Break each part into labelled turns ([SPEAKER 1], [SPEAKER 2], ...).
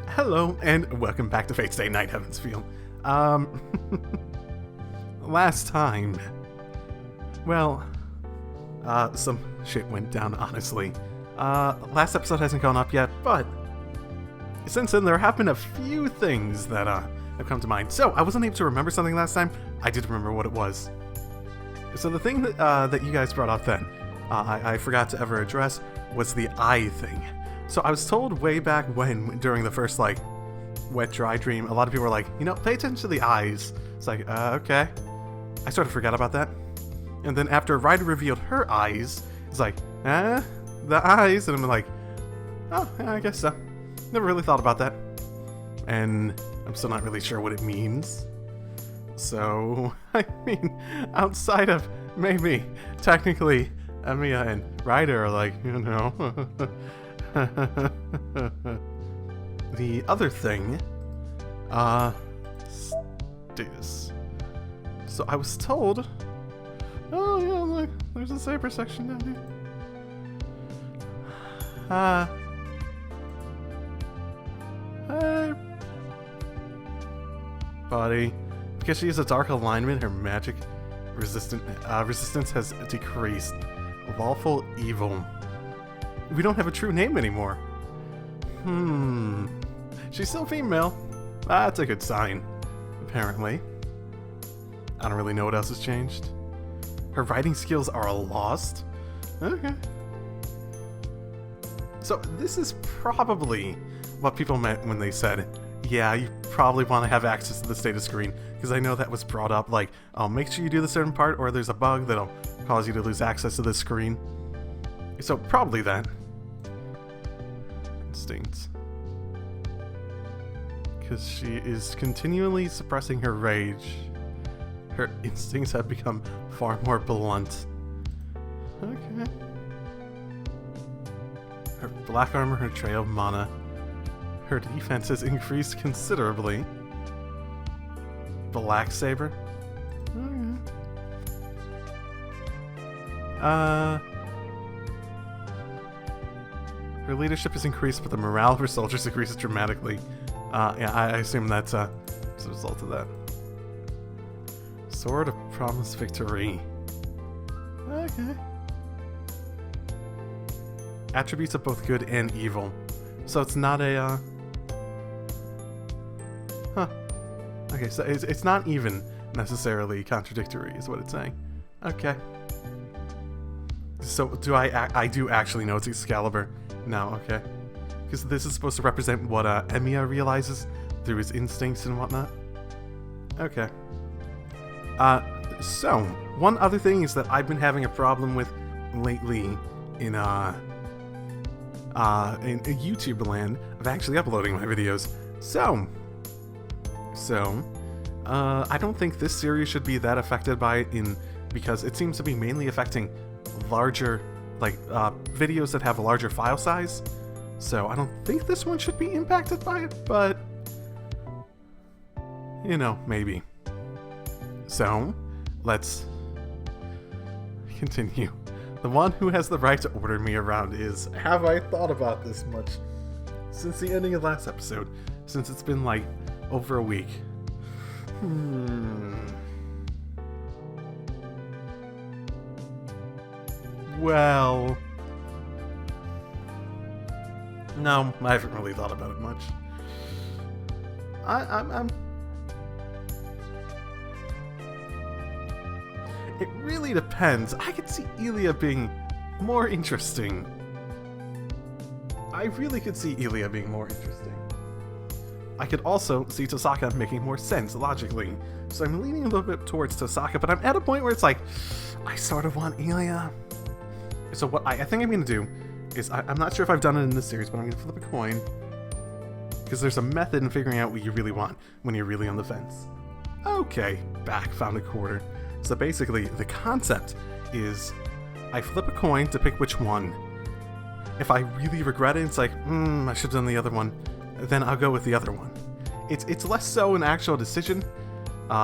[SPEAKER 1] Hello, and welcome back to Fate's Day Night Heaven's Field. Last time, well, some shit went down, honestly. Last episode hasn't gone up yet, but since then there have been a few things that, have come to mind. So, I wasn't able to remember something last time. I did remember what it was. So the thing that you guys brought up then, I forgot to ever address, was the eye thing. So I was told way back when, during the first, like, wet dry dream, a lot of people were like, you know, pay attention to the eyes. It's like, okay. I sort of forgot about that. And then after Ryder revealed her eyes, it's like, the eyes? And I'm like, oh, yeah, I guess so. Never really thought about that. And I'm still not really sure what it means. So, I mean, outside of maybe, technically, Emiya and Ryder are like, you know... The other thing, status. So I was told, oh yeah, look, there's a saber section down here. Hey, buddy. Because she has a dark alignment, her magic resistance has decreased. Lawful evil. We don't have a true name anymore. She's still female. That's a good sign, apparently. I don't really know what else has changed. Her writing skills are lost. Okay. So this is probably what people meant when they said, yeah, you probably want to have access to the status screen, because I know that was brought up, like, oh, make sure you do the certain part, or there's a bug that'll cause you to lose access to the screen. So probably that. Instincts. Because she is continually suppressing her rage. Her instincts have become far more blunt. Okay. Her black armor, her trail of mana. Her defense has increased considerably. Black saber. Okay. Her leadership is increased, but the morale of her soldiers decreases dramatically. Yeah, I assume that's as a result of that. Sword of Promised Victory. Okay. Attributes of both good and evil. So it's not a, Okay, so it's not even necessarily contradictory, is what it's saying. Okay. So I do actually know it's Excalibur. No, okay. Because this is supposed to represent what Emiya realizes through his instincts and whatnot. Okay. So, one other thing is that I've been having a problem with lately in YouTube land of actually uploading my videos. So, I don't think this series should be that affected by it because it seems to be mainly affecting larger, videos that have a larger file size. So I don't think this one should be impacted by it, but, you know, maybe. So, let's continue. The one who has the right to order me around is, have I thought about this much since the ending of last episode? Since it's been, over a week. Well... No, I haven't really thought about it much. It really depends. I could see Elia being more interesting. I really could see Elia being more interesting. I could also see Tosaka making more sense logically. So I'm leaning a little bit towards Tosaka, but I'm at a point where it's like, I sort of want Elia. So what I think I'm going to do is, I'm not sure if I've done it in this series, but I'm going to flip a coin. Because there's a method in figuring out what you really want when you're really on the fence. Okay, back, found a quarter. So basically, the concept is, I flip a coin to pick which one. If I really regret it, it's like, I should have done the other one, then I'll go with the other one. It's less so an actual decision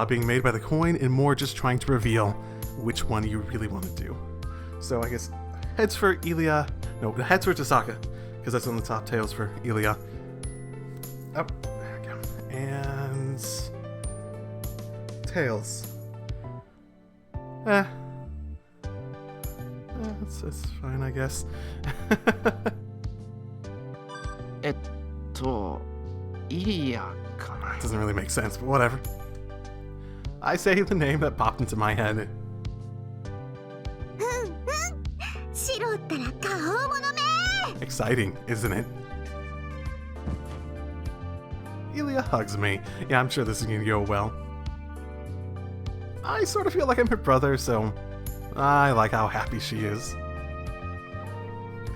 [SPEAKER 1] being made by the coin and more just trying to reveal which one you really want to do. So I guess heads for Ilya. No, heads for Tasaka, because that's on the top. Tails for Ilya. Oh, there we go. And tails. It's fine, I guess. Doesn't really make sense, but whatever. I say the name that popped into my head. Exciting, isn't it? Ilya hugs me. Yeah, I'm sure this is gonna go well. I sort of feel like I'm her brother, so I like how happy she is.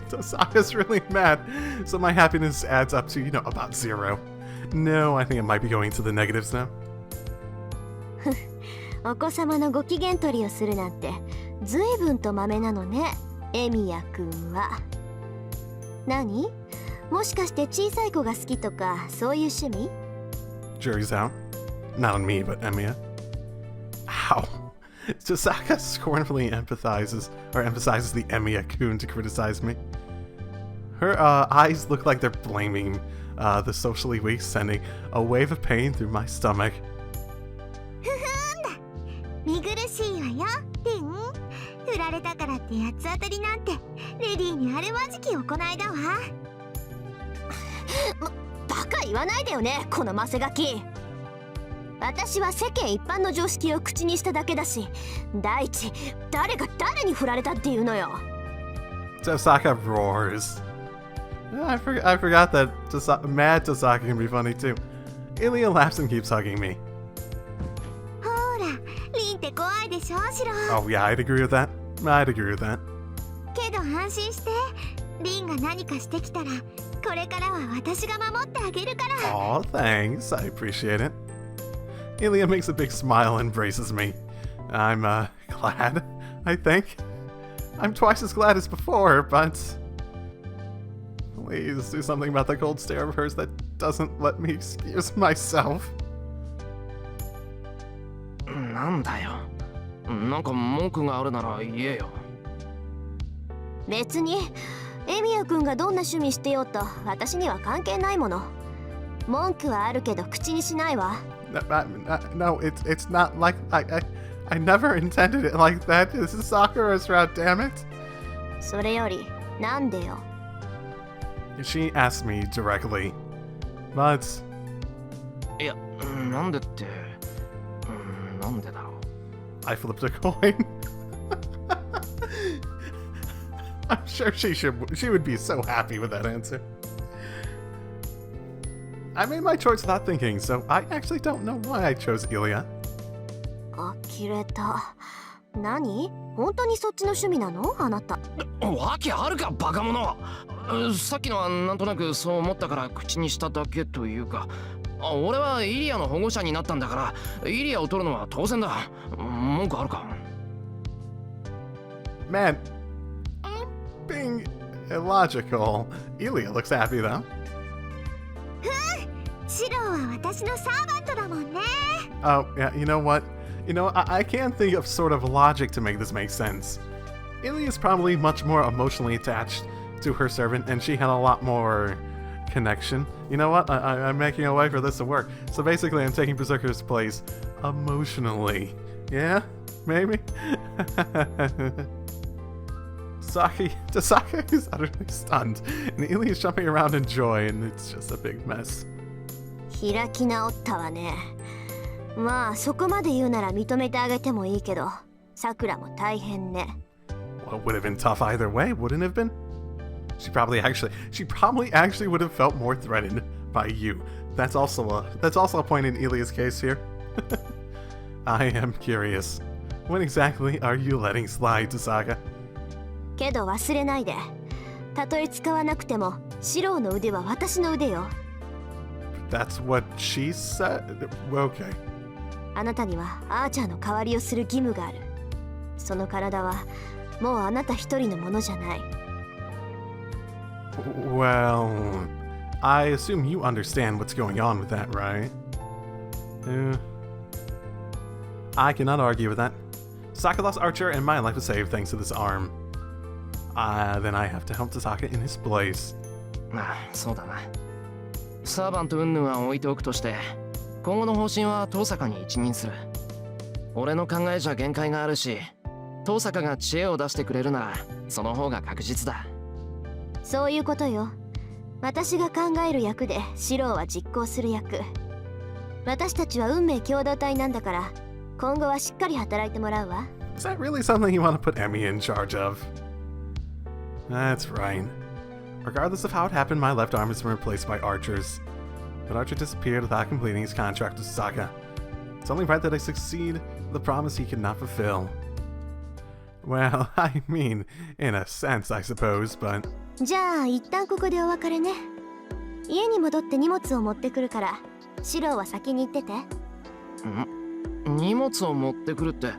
[SPEAKER 1] Tasaka's really mad, so my happiness adds up to, about 0. No, I think it might be going to the negatives now.
[SPEAKER 2] お子様のご機嫌取りをするなんて随分とマメなのね、エミヤくんは。何？もしかして小さい子が好きとかそういう趣味？
[SPEAKER 1] Jury's out. Not on me, but Emiya. Ow. Tasaka scornfully emphasizes the Emiya-kun to criticize me. Her eyes look like they're blaming the socially weak, sending a wave of pain through my stomach.
[SPEAKER 2] 見苦しいわよ、リン。振られたからって八つ当たりなんてレディーにあるまじき行いだわ。バカ言わないでよね、このマセガキ。私は世間一般の常識を口にしただけだし、第一、誰が誰に振られたっていうのよ。
[SPEAKER 1] Tasaka roars. I forgot that mad Tasaka can be funny too. Ilya laughs and keeps hugging me.
[SPEAKER 2] ほら、リンって怖いでしょ、シロ。
[SPEAKER 1] Oh yeah, I'd agree with that. I'd agree with that.
[SPEAKER 2] けど安心して、リンが何かしてきたら、これからは私が守ってあげるから。
[SPEAKER 1] Aw, thanks. I appreciate it. Ilya makes a big smile and embraces me. I'm, glad, I think. I'm twice as glad as before, but... Please do something about the cold stare of hers that doesn't let me excuse myself.
[SPEAKER 3] なんだよ。なんか文句があるなら言えよ。
[SPEAKER 2] 別に、エミヤ君がどんな趣味してようと私には関係ないもの。文句はあるけど口にしないわ。
[SPEAKER 1] No, it's not like I never intended it like that. This is Sakura's route, damn it.
[SPEAKER 2] それより、なんでよ。
[SPEAKER 1] She asked me directly, but
[SPEAKER 3] いや、なんでって、なんでだろう。
[SPEAKER 1] I flipped a coin. I'm sure she would be so happy with that answer. I made my choice without thinking, so I actually don't know why I chose Ilya.
[SPEAKER 2] 呆れた。何？本当にそっちの趣味なの？あなた。
[SPEAKER 3] わけあるか、バカ者。さっきのはなんとなくそう思ったから口にしただけというか、俺はイリアの保護者になったんだから、イリアを取るのは当然だ。文句あるか？
[SPEAKER 1] Man, I'm being illogical. Ilya looks happy though.
[SPEAKER 2] シロは私のサーバントだもんね。
[SPEAKER 1] Oh, yeah, you know what? I can't think of sort of logic to make this make sense. Ilya's probably much more emotionally attached to her servant, and she had a lot more connection. You know what? I'm making a way for this to work. So basically, I'm taking Berserker's place emotionally. Yeah? Maybe? Tasaka is utterly stunned, and Ilya's jumping around in joy, and it's just a big mess.
[SPEAKER 2] 開き直ったわね。まあそこまで言うなら認めてあげてもいいけど、さくらも大変ね。
[SPEAKER 1] Well, it would have been tough either way, wouldn't it have been? She probably actually would have felt more threatened by you. That's also a point in Ilya's case here. I am curious. When exactly are you letting slide, Tasaka?
[SPEAKER 2] けど忘れないで。たとえ使わなくても、シロの腕は私の腕よ。
[SPEAKER 1] That's what she said? Okay.
[SPEAKER 2] あなたにはアーチャーの代わりをする義務がある。その体はもうあなた一人のものじゃない。
[SPEAKER 1] Well, I assume you understand what's going on with that, right? I cannot argue with that. Tasaka lost Archer and my life was saved thanks to this arm. Then I have to help Tasaka in his place.
[SPEAKER 3] ああ、そうだな。サーバント云々は置いておくとして、今後の方針は遠坂に一任する。俺の考えじゃ限界があるし、遠坂が知恵を出してくれるなら、その方が確実だ。
[SPEAKER 2] そういうことよ。私が考える役でシローは実行する役。私たちは運命共同体なんだから、今後はしっかり働いてもらうわ。
[SPEAKER 1] Is that really something you want to put Emmy in charge of? That's right. Regardless of how it happened, my left arm has been replaced by Archer's. But Archer disappeared without completing his contract with Tasaka. It's only right that I succeed the promise he could not fulfill. Well, I mean, in a sense, I suppose, but...
[SPEAKER 2] じゃあ一旦ここでお別れね。家に戻って荷物を持ってくるから、シローは先に行ってて。
[SPEAKER 3] 荷物を持ってくるって、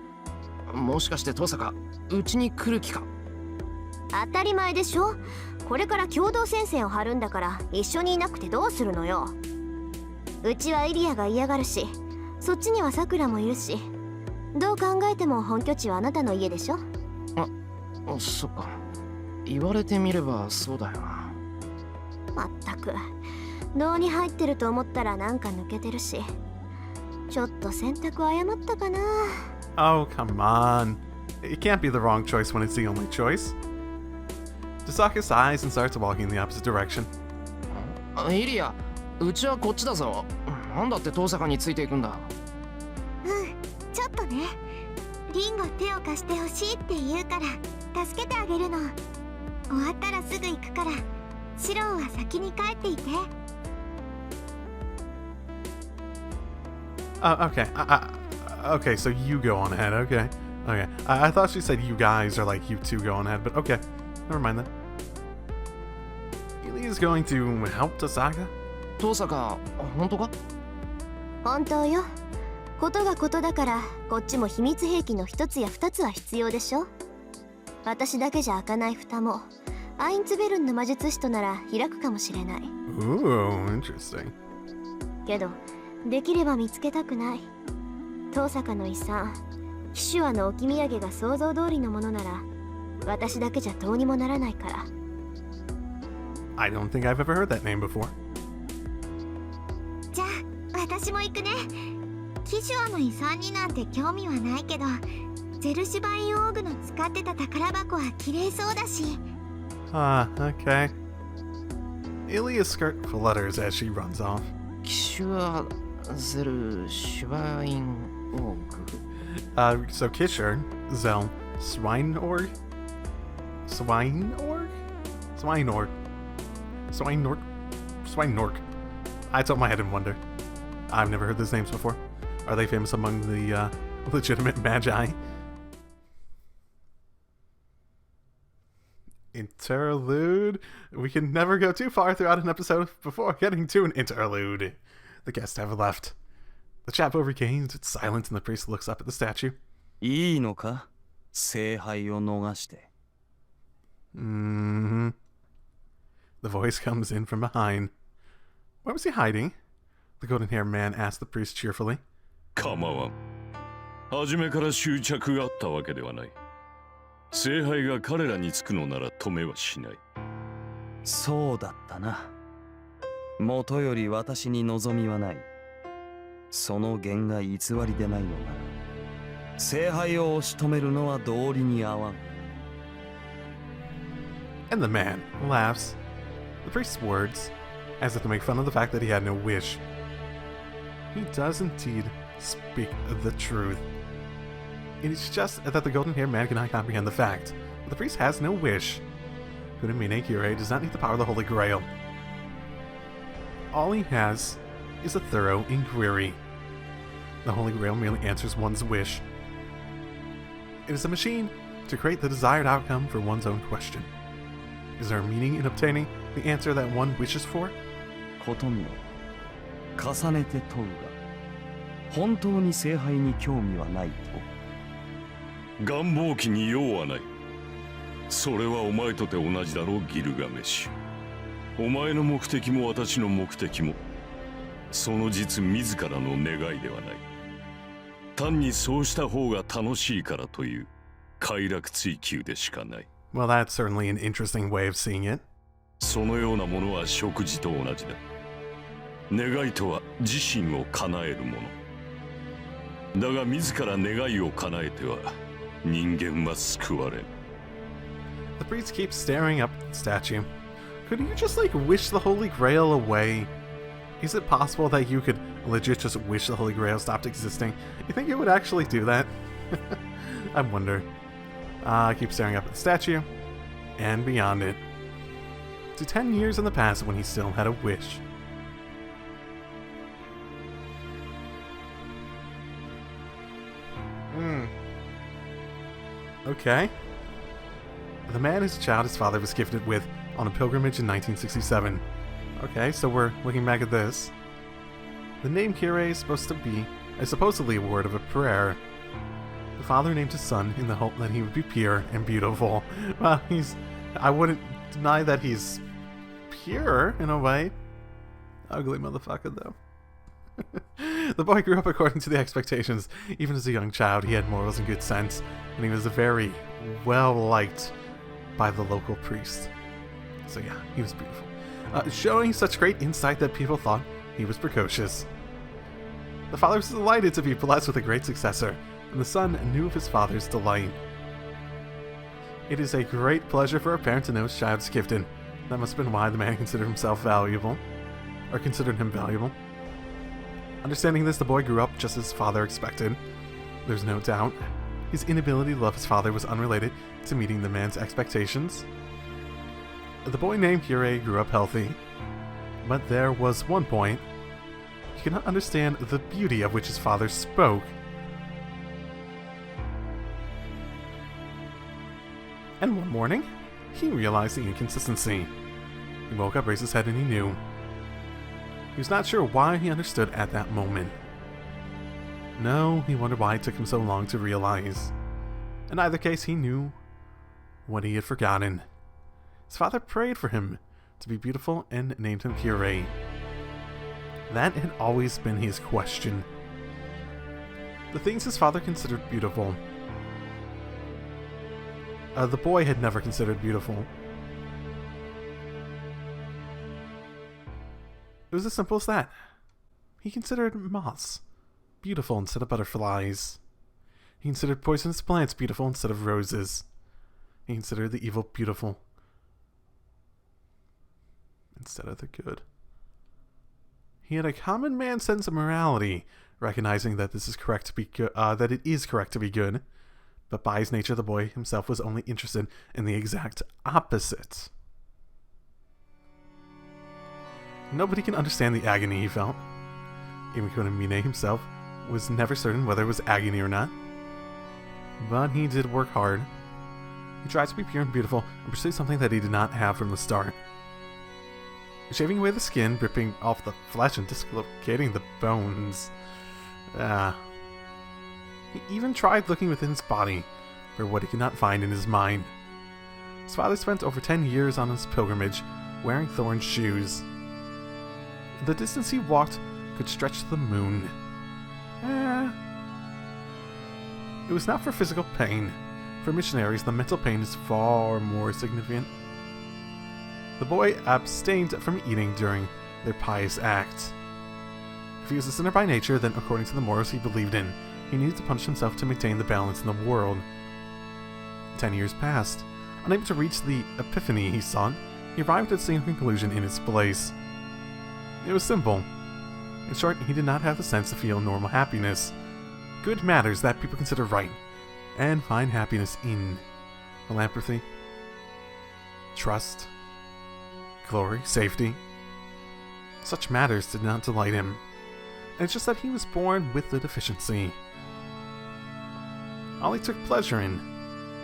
[SPEAKER 3] もしかして遠坂、うちに来る気か？
[SPEAKER 2] 当たり前でしょ。これから共同戦線を張るんだから一緒にいなくてどうするのよ。うちはイリアが嫌がるし、そっちにはサクラもいるし、どう考えても本拠地はあなたの家でしょ。
[SPEAKER 3] そっか。言われてみればそうだよな。
[SPEAKER 2] まったく牢に入ってると思ったらなんか抜けてるし、ちょっと選択誤ったかな。
[SPEAKER 1] Oh, come on. It can't be the wrong choice when it's the only choice. Tasaka sighs and starts walking in the opposite direction.
[SPEAKER 3] イリア、うちはこっちだぞ。なんだって遠坂についていくんだ。
[SPEAKER 2] ちょっとね。リンゴ手を貸してほしいって言うから助けてあげるの。終わったらすぐ行くから、シローは先に帰っていて。
[SPEAKER 1] Okay. Okay, so you go on ahead. Okay. I thought she said you guys are like you two go on ahead, but okay. Never mind that. Ili is going to help Tasaka?
[SPEAKER 3] 遠坂、本当か？
[SPEAKER 2] 本当よ。ことがことだから、こっちも秘密兵器の一つや二つは必要でしょ。私だけじゃ開かない蓋も、アインツベルンの魔術師となら開くかもしれない。
[SPEAKER 1] Ooh, interesting.
[SPEAKER 2] けど、できれば見つけたくない。遠坂の遺産、騎手話の置き土産が想像通りのものなら、私だけじゃどうにもならないから。
[SPEAKER 1] I don't think I've ever heard that name before.
[SPEAKER 2] じゃあ、私も行くね。騎手話の遺産になんて興味はないけど、ゼルシュバインオーグの使ってた宝箱は綺麗そうだし。
[SPEAKER 1] Okay. Ilia's skirt flutters as she runs off.
[SPEAKER 3] 騎手はゼルシュバインオーグ。
[SPEAKER 1] So Kisher, Zel, Swineorg? Swineorg. I tilt my head in wonder. I've never heard those names before. Are they famous among the legitimate magi? Interlude. We can never go too far throughout an episode before getting to an interlude. The guests have left. The chapel regains its silence and the priest looks up at the statue.
[SPEAKER 4] いいのか？聖杯を逃して。
[SPEAKER 1] The voice comes in from behind. Where was he hiding? The golden-haired man asked the priest cheerfully.
[SPEAKER 5] 構わん。初めから執着があったわけではない。聖杯が彼らにつくのなら止めはしない。
[SPEAKER 4] そうだったな。もとより私に望みはない。その言が偽りでないのなら、聖杯を押し止めるのは道理に合わん。
[SPEAKER 1] And the man laughs. The priest's words, as if to make fun of the fact that he had no wish. He does indeed speak the truth. It is just that the golden-haired man cannot comprehend the fact that the priest has no wish. Kunimine Kirei does not need the power of the Holy Grail. All he has is a thorough inquiry. The Holy Grail merely answers one's wish. It is a machine to create the desired outcome for one's own question. Is there a meaning in obtaining the answer that one wishes for?
[SPEAKER 4] ことみを重ねて問うが、本当に聖杯に興味はないと？
[SPEAKER 5] 願望期に用はない。それはお前とて同じだろう、ギルガメッシュ。お前の目的も私の目的も、その実自らの願いではない。単にそうした方が楽しいからという快楽追求でしかない。
[SPEAKER 1] Well, that's certainly an interesting way of seeing it.
[SPEAKER 5] そのようなものは食事と同じだ。願いとは自身を叶えるもの。だが自ら願いを叶えては人間は救われん。
[SPEAKER 1] The priest keeps staring up at the statue. Could you just, like, wish the Holy Grail away? Is it possible that you could legit just wish the Holy Grail stopped existing? You think it would actually do that? I wonder. I keep staring up at the statue, and beyond it, to 10 years in the past when he still had a wish. Okay. The man whose child his father was gifted with on a pilgrimage in 1967. Okay, so we're looking back at this. The name Kyrie is supposedly a word of a prayer. The father named his son in the hope that he would be pure and beautiful. Well, I wouldn't deny that he's pure, in a way. Ugly motherfucker, though. The boy grew up according to the expectations. Even as a young child, he had morals and good sense, and he was very well liked by the local priest. So yeah, he was beautiful. Showing such great insight that people thought he was precocious. The father was delighted to be blessed with a great successor, and the son knew of his father's delight. It is a great pleasure for a parent to know his child is gifted. That must have been why the man considered him valuable. Understanding this, the boy grew up just as his father expected. There's no doubt. His inability to love his father was unrelated to meeting the man's expectations. The boy named Kyrie grew up healthy, but there was one point. He could not understand the beauty of which his father spoke. And one morning, he realized the inconsistency. He woke up, raised his head, and he knew. He was not sure why he understood at that moment. No, he wondered why it took him so long to realize. In either case, he knew what he had forgotten. His father prayed for him to be beautiful and named him Kyrie. That had always been his question. The things his father considered beautiful, the boy had never considered beautiful. It was as simple as that. He considered moths beautiful instead of butterflies. He considered poisonous plants beautiful instead of roses. He considered the evil beautiful instead of the good. He had a common man sense of morality, recognizing that this is correct to be good, that it is correct to be good, but by his nature the boy himself was only interested in the exact opposite. Nobody can understand the agony he felt. Even Konamine himself was never certain whether it was agony or not. But he did work hard. He tried to be pure and beautiful and pursue something that he did not have from the start. Shaving away the skin, ripping off the flesh, and dislocating the bones. He even tried looking within his body for what he could not find in his mind. His father spent over 10 years on his pilgrimage, wearing thorn shoes. The distance he walked could stretch to the moon. It was not for physical pain. For missionaries, the mental pain is far more significant. The boy abstained from eating during their pious act. If he was a sinner by nature, then according to the morals he believed in, he needed to punish himself to maintain the balance in the world. 10 years passed. Unable to reach the epiphany he sought, he arrived at the same conclusion in its place. It was simple. In short, he did not have the sense to feel normal happiness. Good matters that people consider right, and find happiness in philanthropy, trust, glory, safety. Such matters did not delight him, and it's just that he was born with the deficiency. All he took pleasure in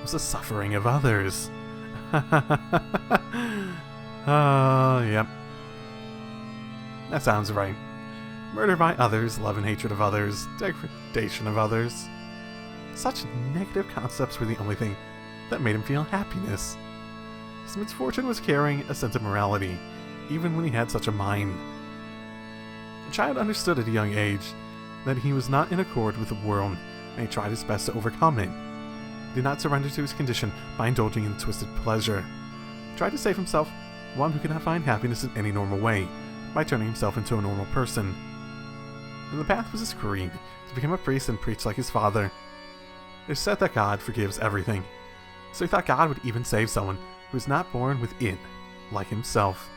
[SPEAKER 1] was the suffering of others. Yep. That sounds right. Murder by others, love and hatred of others, degradation of others. Such negative concepts were the only thing that made him feel happiness. His misfortune was carrying a sense of morality, even when he had such a mind. The child understood at a young age that he was not in accord with the world, and he tried his best to overcome it. He did not surrender to his condition by indulging in twisted pleasure. He tried to save himself, one who could not find happiness in any normal way, by turning himself into a normal person. And the path was his creed, to become a priest and preach like his father. It is said that God forgives everything, so he thought God would even save someone who was not born with it, like himself.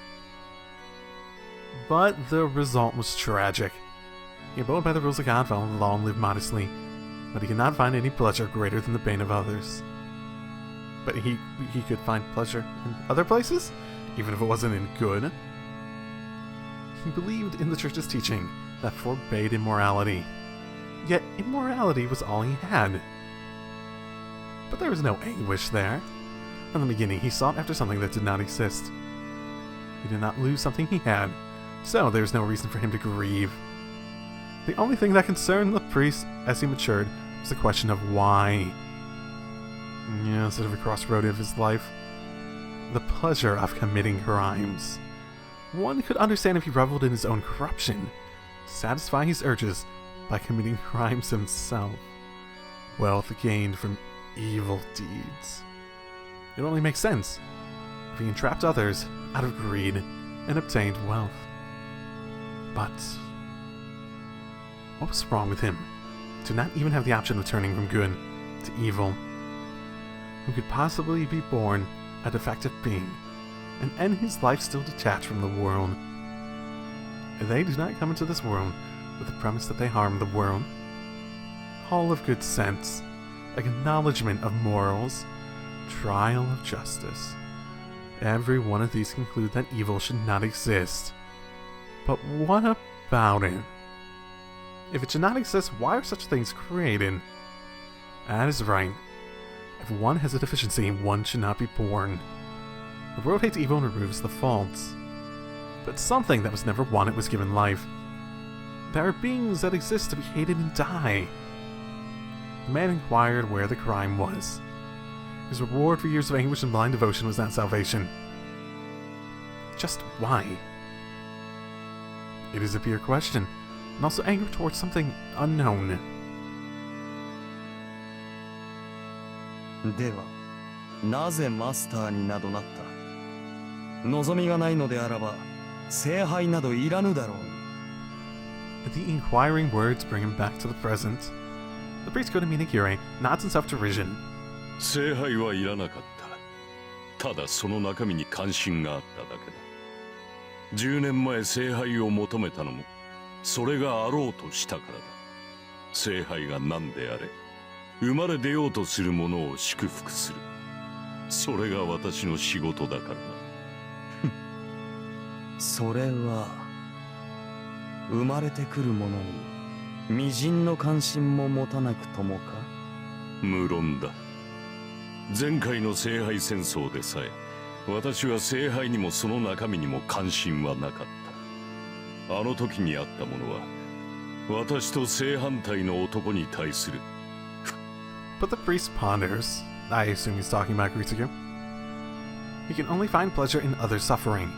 [SPEAKER 1] But the result was tragic. He abode by the rules of God, followed the law, and lived modestly, but he could not find any pleasure greater than the pain of others. But he could find pleasure in other places, even if it wasn't in good. He believed in the church's teaching that forbade immorality, yet immorality was all he had. But there was no anguish there. From the beginning, he sought after something that did not exist. He did not lose something he had, so there was no reason for him to grieve. The only thing that concerned the priest as he matured was the question of why. Instead of a crossroad of his life, the pleasure of committing crimes. One could understand if he reveled in his own corruption, satisfying his urges by committing crimes himself. Wealth gained from evil deeds. It only makes sense if he entrapped others out of greed and obtained wealth. But what was wrong with him to not even have the option of turning from good to evil? Who could possibly be born a defective being and end his life still detached from the world? They do not come into this world with the premise that they harm the world. Hall of good sense, acknowledgement of morals, trial of justice. Every one of these conclude that evil should not exist. But what about it? If it should not exist, why are such things created? That is right. If one has a deficiency, one should not be born. The world hates evil and removes the faults. But something that was never wanted was given life. There are beings that exist to be hated and die. The man inquired where the crime was. His reward for years of anguish and blind devotion was not salvation. Just why? It is a pure question, and also anger towards something unknown.
[SPEAKER 4] では、なぜマスターになどなった？望みがないのであらば、聖杯などいらぬだろう。
[SPEAKER 1] The inquiring words bring him back to the present. The priest go to Minakure, nods in self-derision.
[SPEAKER 5] 聖杯はいらなかった。ただその中身に関心があっただけだ。10年前聖杯を求めたのも、それがあろうとしたからだ。聖杯が何であれ、生まれ出ようとする者を祝福する。それが私の仕事だからな。
[SPEAKER 4] それは生まれてくる者に微塵の関心も持たなくともか？
[SPEAKER 5] 無論だ。前回の聖杯戦争でさえ、私は聖杯にもその中身にも関心はなかった。あの時にあったものは、私と正反対の男に対する。
[SPEAKER 1] But the priest ponders. I assume he's talking about Ritsugu. He can only find pleasure in others' suffering,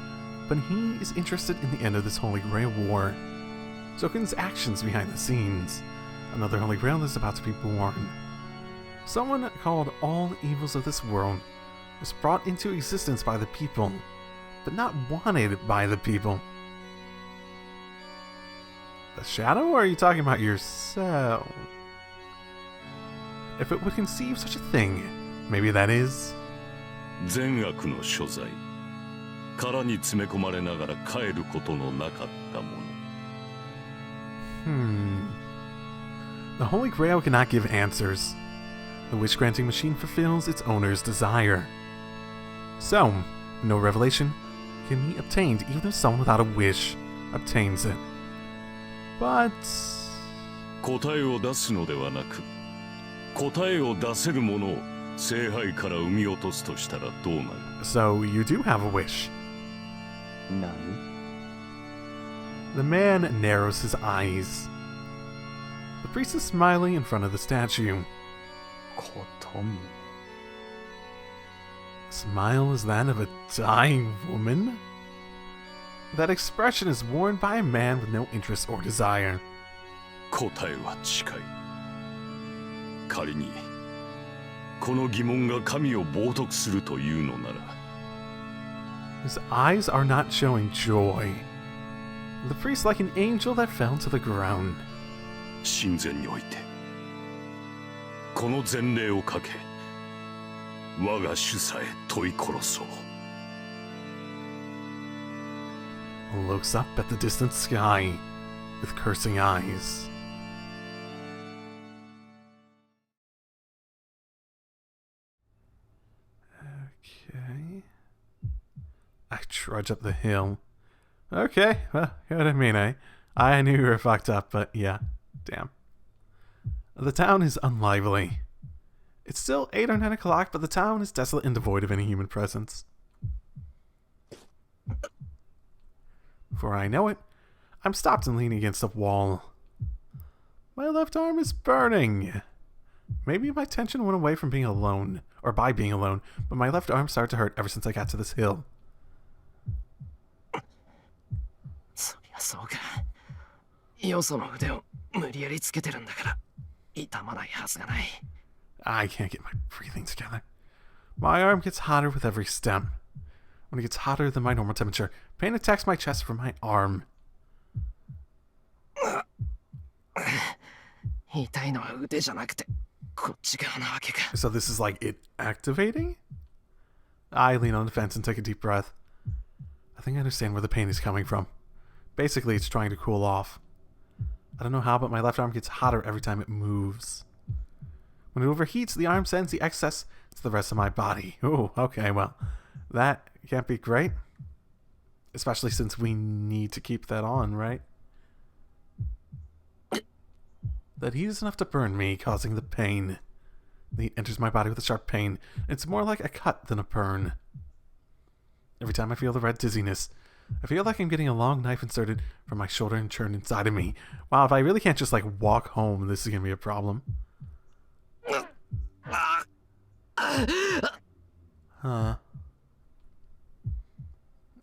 [SPEAKER 1] but he is interested in the end of this Holy Grail war. Zoken's actions behind the scenes. Another Holy Grail is about to be born. Someone called all evils of this world was brought into existence by the people, but not wanted by the people. The shadow, or are you talking about yourself? If it would conceive such a thing, maybe that is...
[SPEAKER 5] 善悪の所在。殻に詰め込まれながら帰ることのなかったもの。
[SPEAKER 1] The Holy Grail cannot give answers. The wish-granting machine fulfills its owner's desire. So, no revelation can be obtained even if someone without a wish obtains it. But...
[SPEAKER 5] 答えを出すのではなく、答えを出せるものを聖杯から生み落とすとしたらどうなる？
[SPEAKER 1] So, you do have a wish.
[SPEAKER 4] 何？
[SPEAKER 1] The man narrows his eyes. The priest is smiling in front of the statue.
[SPEAKER 4] ことみ。
[SPEAKER 1] Smile is that of a dying woman? That expression is worn by a man with no interest or desire.
[SPEAKER 5] 答えは近い。仮にこの疑問が神を冒涜するというのなら。
[SPEAKER 1] His eyes are not showing joy. The priest like an angel that fell to the ground.
[SPEAKER 5] 神前においてこの前例をかけ我が主さえ問い殺そう。
[SPEAKER 1] Looks up at the distant sky with cursing eyes. Okay. I trudge up the hill. Okay, well, you know what I mean, eh? I knew you were fucked up, but yeah, damn. The town is unlively. It's still 8 or 9 o'clock, but the town is desolate and devoid of any human presence. Before I know it, I'm stopped and leaning against a wall. My left arm is burning. Maybe my tension went away from being alone, or by being alone, but my left arm started to hurt ever since I got to this hill.
[SPEAKER 3] そりゃそうか。よその腕を無理やりつけてるんだから痛まないはずがない。
[SPEAKER 1] I can't get my breathing together. My arm gets hotter with every step. When it gets hotter than my normal temperature, pain attacks my chest from my arm.
[SPEAKER 3] 痛いのは腕じゃなくてこっち側なわけか。
[SPEAKER 1] So this is like it activating? I lean on the fence and take a deep breath. I think I understand where the pain is coming from. Basically, it's trying to cool off. I don't know how, but my left arm gets hotter every time it moves. When it overheats, the arm sends the excess to the rest of my body. Oh, okay, well, that can't be great. Especially since we need to keep that on, right? That heat is enough to burn me, causing the pain. The heat enters my body with a sharp pain. It's more like a cut than a burn. Every time I feel the red dizziness, I feel like I'm getting a long knife inserted from my shoulder and turned inside of me. Wow, if I really can't just like walk home, this is gonna be a problem. Huh.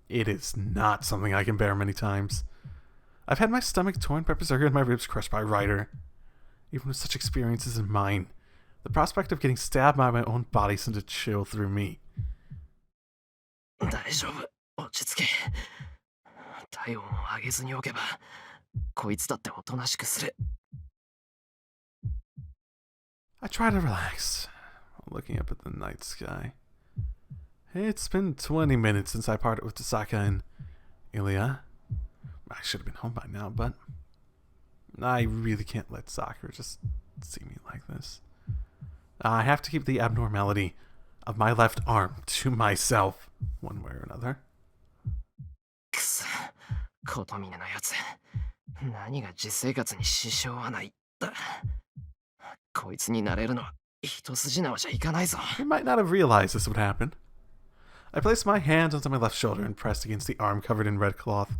[SPEAKER 1] It is not something I can bear many times. I've had my stomach torn by Berserker and my ribs crushed by Rider. Even with such experiences in mine, the prospect of getting stabbed by my own body sent a chill through me.
[SPEAKER 3] 大丈夫、落ち着け。体温を上げずにおけば、こいつだっておとなしくする。
[SPEAKER 1] I try to relax, looking up at the night sky. It's been 20 minutes since I parted with Tasaka and Ilya. I should have been home by now, but I really can't let Sakura just see me like this. I have to keep the abnormality of my left arm to myself, one way or another.
[SPEAKER 3] くそ、ことみねのやつ。何が実生活に支障はないだ。こいつになれるのは一筋縄じゃいかないぞ。
[SPEAKER 1] He might not have realized this would happen. I placed my hand onto my left shoulder and pressed against the arm covered in red cloth.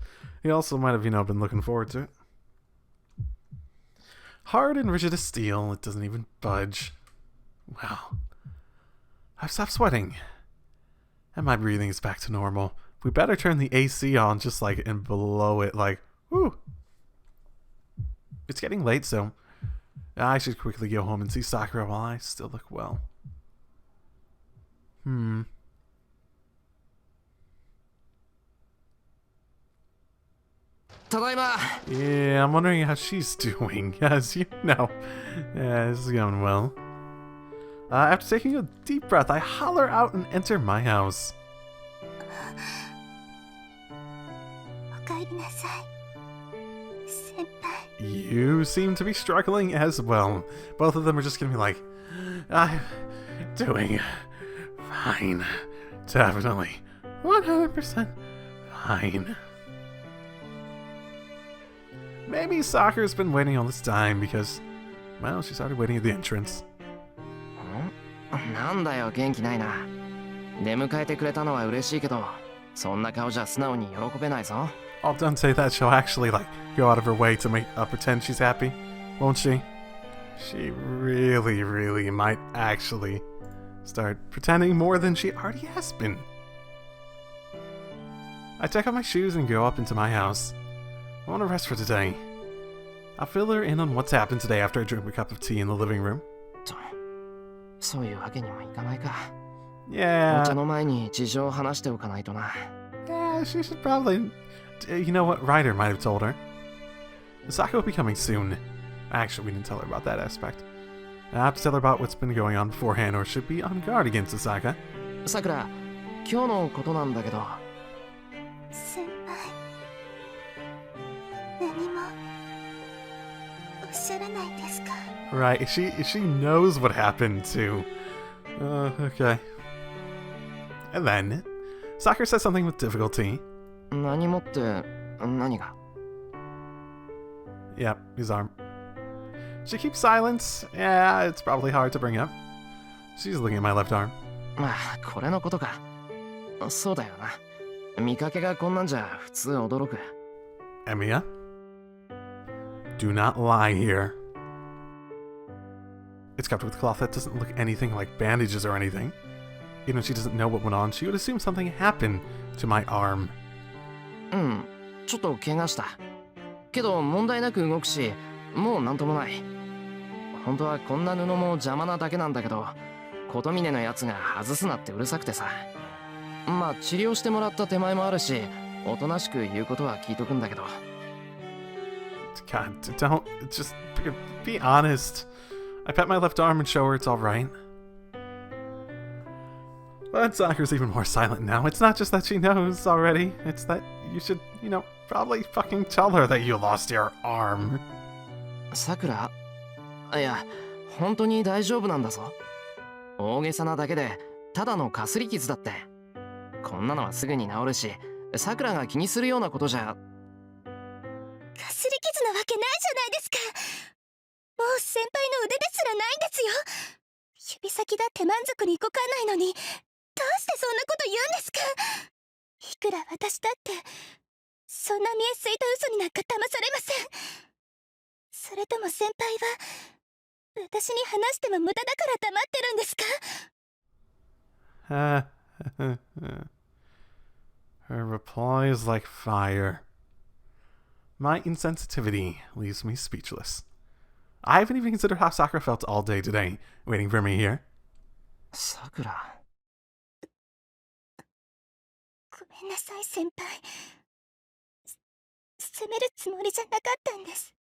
[SPEAKER 1] He also might have, been looking forward to it. Hard and rigid as steel, it doesn't even budge. Wow. I've stopped sweating. And my breathing is back to normal. We better turn the AC on just like and blow it like, whoo. It's getting late, so I should quickly go home and see Sakura while I still look well. Yeah, I'm wondering how she's doing. As you know, yeah, this is going well. After taking a deep breath, I holler out and enter my house. You seem to be struggling as well. Both of them are just gonna be like, I'm doing fine. Definitely 100% fine. Maybe Sakura's been waiting all this time because, well, she started waiting at the entrance.
[SPEAKER 3] なんだよ、元気ないな。出迎えてくれたのは嬉しいけど、そんな顔じゃ素直に喜べないぞ。
[SPEAKER 1] I'll don't say that she'll actually go out of her way to pretend she's happy, won't she? She really might actually start pretending more than she already has been. I take off my shoes and go up into my house. I want to rest for today. I'll fill her in on what's happened today after I drink a cup of tea in the living room.
[SPEAKER 3] そういうわけにもいかないか。お
[SPEAKER 1] Yeah.
[SPEAKER 3] 茶の前に事情を話しておかないとな。
[SPEAKER 1] Yeah, she should probably... You know what? Ryder might have told her. Sakura will be coming soon. Actually, we didn't tell her about that aspect. I have to tell her about what's been going on beforehand, or should be on guard against Asaka.
[SPEAKER 3] さくら、今日のことなんだけど。
[SPEAKER 2] 先輩、何もおっしゃらないんですか？
[SPEAKER 1] Right, she knows what happened too. Okay. And then, Sakura says something with difficulty.
[SPEAKER 3] 何もって何が？
[SPEAKER 1] Yep, his arm. She keeps silence. Yeah, it's probably hard to bring up. She's looking at my left arm.
[SPEAKER 3] まあ、これのことか。そうだよな。見かけがこんなんじゃ普通驚く。
[SPEAKER 1] Emiya? Do not lie here. It's covered with cloth that doesn't look anything like bandages or anything. Even if she doesn't know what went on, she would assume something happened to my arm.
[SPEAKER 3] うん、ちょっと怪我した。けど問題なく動くし、もうなんともない。本当はこんな布も邪魔なだけなんだけど、琴峰のやつが外すなってうるさくてさ。まあ治療してもらった手前もあるし、おとなしく言うことは聞いとくんだけど。
[SPEAKER 1] God, don't just be honest. I pat my left arm and show her it's all right. But Sakura's even more silent now. It's not just that she knows already. It's that you should, probably fucking tell her that you lost your arm.
[SPEAKER 3] さくら？いや、本当に大丈夫なんだぞ。大げさなだけで、ただのかすり傷だって。こんなのはすぐに治るし、さくらが気にするようなことじゃ。
[SPEAKER 2] かすり傷なわけないじゃないですか。もう先輩の腕ですらないんですよ。指先だって満足に動かないのに、どうしてそんなこと言うんですか？いくら私だって、そんな見えすいた嘘になんか騙されません。それとも先輩は、私に話しても無駄だから黙ってるんですか？
[SPEAKER 1] Her reply is like fire. My insensitivity leaves me speechless. I haven't even considered how Sakura felt all day today, waiting for me here.
[SPEAKER 3] さくら。
[SPEAKER 2] ごめんなさい先輩。責めるつもりじゃなかったんです。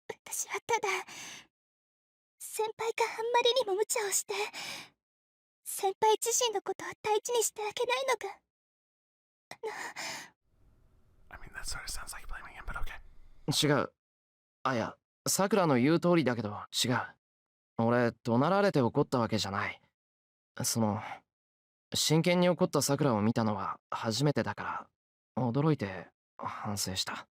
[SPEAKER 2] 私はただ先輩があんまりにも無茶をして先輩自身のことを大事にしてあげないのが
[SPEAKER 1] I mean, that sort of sounds like blaming him, but okay.
[SPEAKER 3] 違う。あ、いや、さくらの言う通りだけど違う。俺、怒鳴られて怒ったわけじゃない。真剣に怒ったさくらを見たのは初めてだから、驚いて反省した。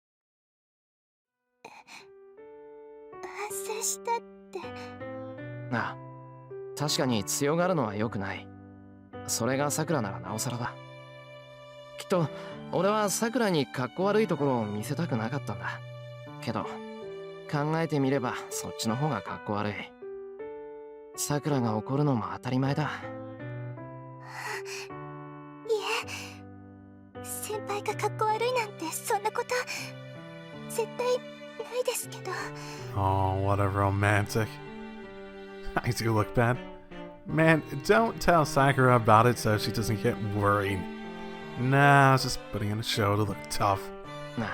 [SPEAKER 2] 反省したって。
[SPEAKER 3] ああ、確かに強がるのは良くない。それがさくらならなおさらだ。きっと俺はさくらにかっこ悪いところを見せたくなかったんだ。けど考えてみればそっちの方がかっこ悪い。さくらが怒るのも当たり前だ。
[SPEAKER 2] いえ、先輩がかっこ悪いなんてそんなこと絶対ないですけど。
[SPEAKER 1] Oh, what a romantic. I do look bad. Man, don't tell Sakura about it so she doesn't get worried. Nah, I was just putting in a show to look tough.
[SPEAKER 3] な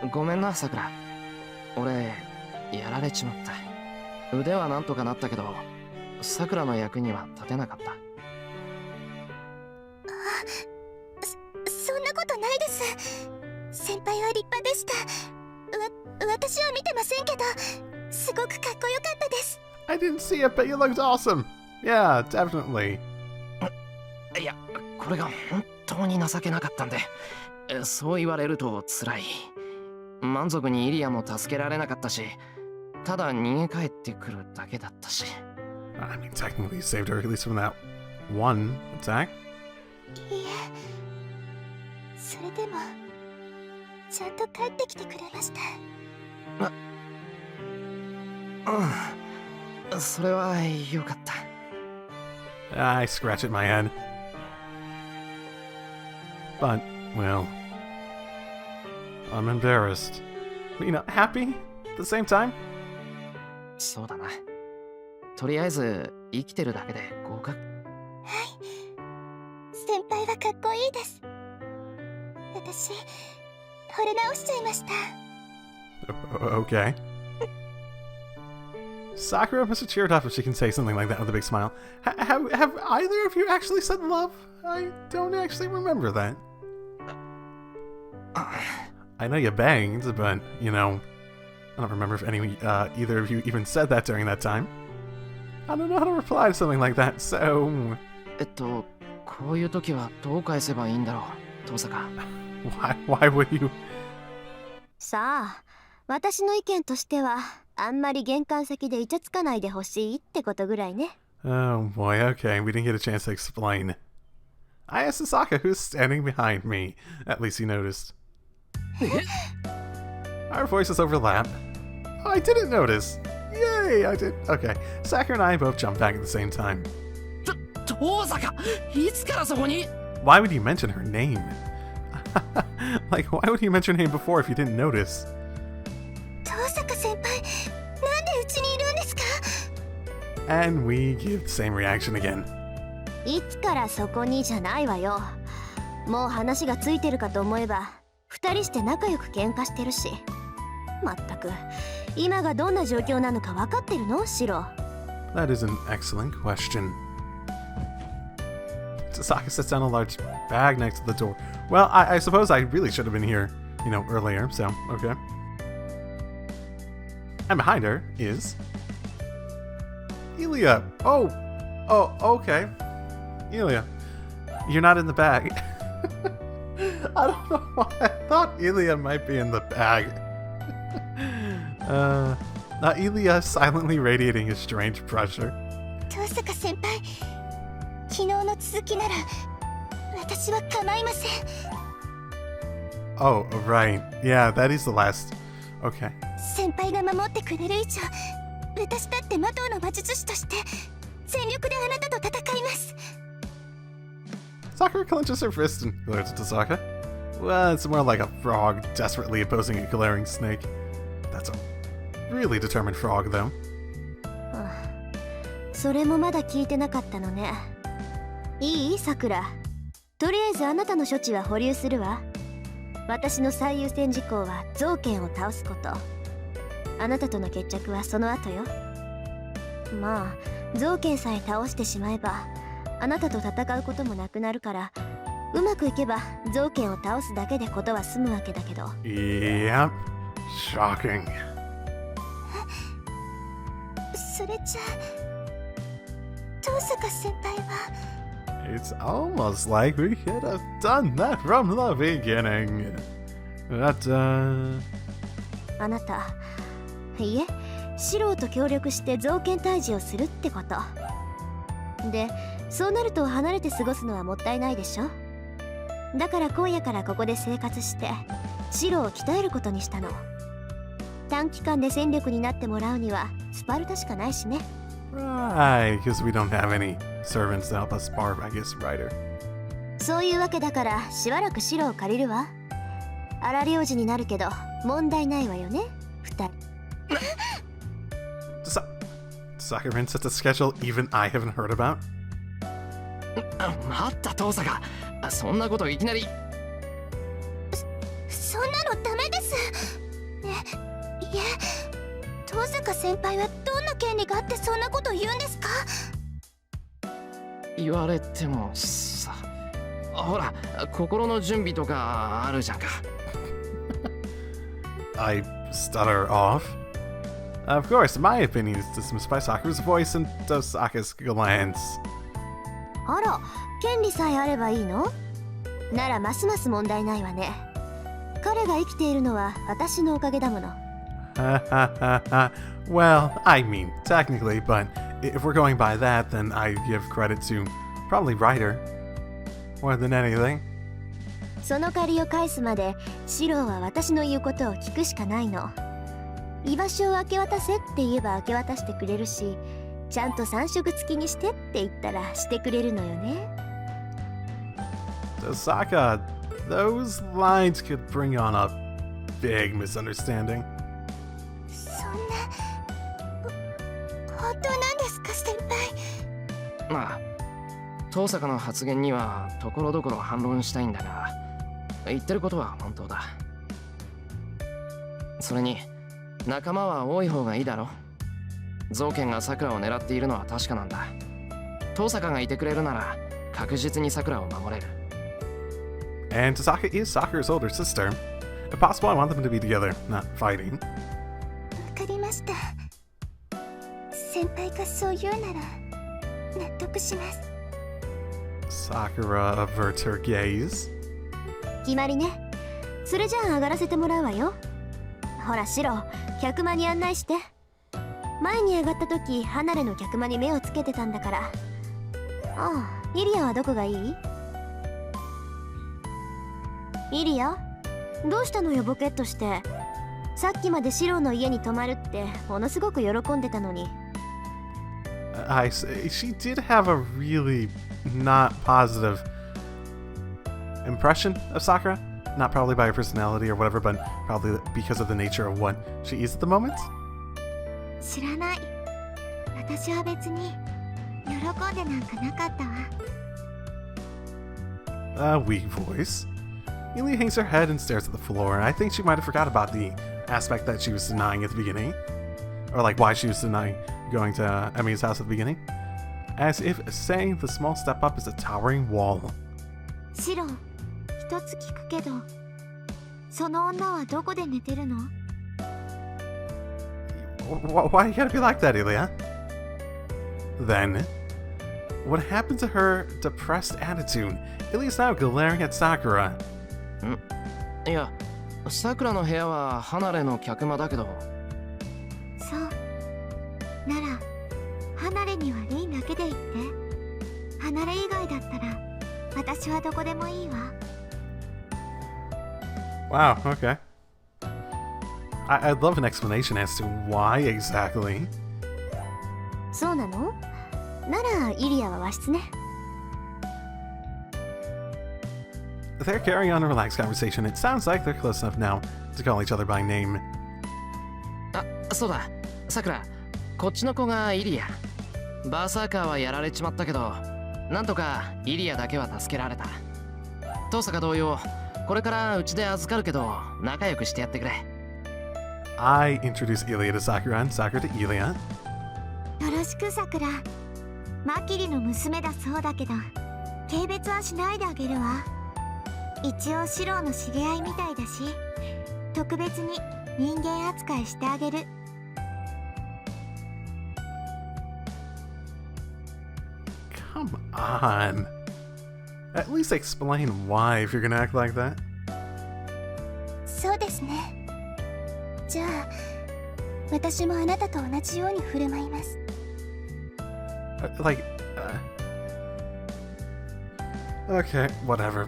[SPEAKER 3] あ、ごめんなさくら。俺やられちまった。腕はなんとかなったけど、さくらの役には立てなかった。
[SPEAKER 2] そんなことないです。先輩は立派でした。私は見てませんけど、すごくかっこよかったです。
[SPEAKER 1] I didn't see it, but you looked awesome. Yeah, definitely.
[SPEAKER 3] いや、これが本当に情けなかったんで、そう言われると辛い。満足にイリアも助けられなかったし、ただ逃げ帰ってくるだけだったし。
[SPEAKER 1] I mean, technically you saved her at least from that one attack.
[SPEAKER 2] いいえ、それでもちゃんと帰ってきてくれました。
[SPEAKER 3] うん、それはよかった。
[SPEAKER 1] I scratch at my head. But, well, I'm embarrassed. happy at the same time?
[SPEAKER 3] そうだな。とりあえず生きてるだけで合格。
[SPEAKER 2] 先輩はかっこいいです。私、惚れ直しちゃいました。
[SPEAKER 1] Okay. Sakura must have cheered up if she can say something like that with a big smile. Have either of you actually said love? I don't actually remember that. I know you banged, but, I don't remember if either of you even said that during that time. I don't know how to reply to something like that, so...
[SPEAKER 3] こういう時はどう返せばいいんだろう、遠坂。
[SPEAKER 1] Why would you?
[SPEAKER 2] さあ、私の意見としては、あんまり玄関先でイチャつかないでほしいってことぐらいね。
[SPEAKER 1] Oh boy, okay, we didn't get a chance to explain. I asked Sasaka who's standing behind me. At least he noticed. Our voices overlap. Oh, I didn't notice. Yay, I did. Okay, Sakura and I both jumped back at the same time.
[SPEAKER 3] 遠坂、いつからそこに？
[SPEAKER 1] Why would you mention her name? Like, why would you mention her name before if you didn't notice?
[SPEAKER 2] 遠坂先輩、なんでうちにいるんですか？
[SPEAKER 1] And we give the same reaction again.
[SPEAKER 2] いつからそこにじゃないわよ。もう話がついてるかと思えば、二人して仲良く喧嘩してるし。まったく、今がどんな状況なのか分かってるの？シロ。
[SPEAKER 1] That is an excellent question. Sasaka sets down a large bag next to the door. Well, I suppose I really should have been here, earlier, so, okay. And behind her is... Elia! Oh, okay. Elia, you're not in the bag. I don't know why I thought Elia might be in the bag. Elia silently radiating a strange pressure.
[SPEAKER 2] 遠坂先輩、昨日の続きなら私は構いません。
[SPEAKER 1] Oh, right. Yeah, that is the last. Okay.
[SPEAKER 2] 先輩が守ってくれる以上、私だって魔導の魔術師として全力であなたと戦います。
[SPEAKER 1] Sakura clenches her fist and glares at Sasaka. Well, it's more like a frog desperately opposing a glaring snake. That's a really determined frog, though.
[SPEAKER 2] それもまだ聞いてなかったのね。いい？さくら。とりあえずあなたの処置は保留するわ。私の最優先事項はゾウケンを倒すこと。あなたとの決着はその後よ。まあ、ゾウケンさえ倒してしまえば、あなたと戦うこともなくなるから、うまくいけばゾウケンを倒すだけでことは済むわけだけど。
[SPEAKER 1] Yep. Shocking.
[SPEAKER 2] それじゃあ、遠坂先輩は。
[SPEAKER 1] It's almost like we could have done that from the beginning. But,
[SPEAKER 2] あなた、いえ、シローと協力して造剣退治をするってこと。で、そうなると離れて過ごすのはもったいないでしょ。だから今夜からここで生活して、シローを鍛えることにしたの。短期間で戦力になってもらうにはスパルタしかないしね。
[SPEAKER 1] right, because we don't have any servants to help us spar, I guess, Ryder.
[SPEAKER 2] そういうわけだからしばらくシローを借りるわ。荒領事になるけど問題ないわよね、二人。
[SPEAKER 1] Sakura sets a schedule even I haven't heard about.
[SPEAKER 3] 待った遠坂、そんなこといきなり。
[SPEAKER 2] そんなのダメです。いえ、遠坂先輩はどんな権利があってそんなこと言うんですか？
[SPEAKER 3] 言われてもさ、ほら、心の準備とかあるじゃんか。
[SPEAKER 1] I stutter off. Of course, my opinion is dismissed by Sakura's voice and Osaka's glance.
[SPEAKER 2] あら、権利さえあればいいの？ならますます問題ないわね。彼が生きているのは私のおかげだもの。
[SPEAKER 1] Well, I mean, technically, but if we're going by that, then I give credit to probably Ryder more than anything.
[SPEAKER 2] その借りを返すまでシローは私の言うことを聞くしかないの。居場所を明け渡せって言えば明け渡してくれるし、ちゃんと3食付きにしてって言ったらしてくれるのよね。
[SPEAKER 1] Osaka, those lines could bring on a big misunderstanding.
[SPEAKER 2] そんな本当なんですか先輩。
[SPEAKER 3] まあ遠坂の発言にはところどころ反論したいんだが、言ってることは本当だ。それに仲間は多い方がいいだろ。造剣が桜を狙っているのは確かなんだ。遠坂がいてくれるなら確実に桜を守れる。
[SPEAKER 1] And Tasaka is Sakura's older sister. If possible, I want them to be together, not fighting.
[SPEAKER 2] わかりました。先輩がそう言うなら納得します。
[SPEAKER 1] Sakura averts her gaze.
[SPEAKER 2] 決まりね。それじゃあ上がらせてもらうわよ。ほらシロ、客間に案内して。前に上がった時離れの客間に目をつけてたんだから。ああ、イリアはどこがいい？イリア、どうしたのよボケっとして。さっきまでシロの家に泊まるってものすごく喜んでたのに。
[SPEAKER 1] She did have a really not positive impression of Sakura. Not probably by her personality or whatever, but probably because of the nature of what she is at the moment.
[SPEAKER 2] 知らない。私は別に喜んでなんかなかったわ。
[SPEAKER 1] A weak voice. Ilia hangs her head and stares at the floor. I think she might have forgot about the aspect that she was denying at the beginning. Or like why she was denying going to Emi's house at the beginning. As if saying the small step up is a towering wall.
[SPEAKER 2] シロ、一つ聞くけど、その女はどこで寝てるの？
[SPEAKER 1] Why you gotta be like that, Ilia? Then, what happened to her depressed attitude? Ilia's now glaring at Sakura.
[SPEAKER 3] いや、桜の部屋は離れの客間だけど。
[SPEAKER 2] そう。なら、離れにはリンだけで行って。離れ以外だったら、私はどこでもいいわ。
[SPEAKER 1] Wow, okay. I'd love an explanation as to why exactly.
[SPEAKER 2] そうなの？なら、イリアは和室ね。
[SPEAKER 1] They're carrying on a relaxed conversation. It sounds like they're close enough now to call each other by name.
[SPEAKER 3] あ、そうだ。桜、こっちの子がイリア。バーサーカーはやられちまったけど、なんとかイリアだけは助けられた。遠坂同様、これからうちで預かるけど、仲良くしてやってくれ。
[SPEAKER 1] I introduce Ilia to Sakura and Sakura to Ilia.
[SPEAKER 2] よろしく桜。マキリの娘だそうだけど、軽蔑はしないであげるわ。一応シローの知り合いみたいだし、特別に人間扱いしてあげる。
[SPEAKER 1] Come on. At least explain why if you're gonna act like that.
[SPEAKER 2] そうですね。じゃあ、私もあなたと同じように振る舞います。
[SPEAKER 1] Okay, whatever.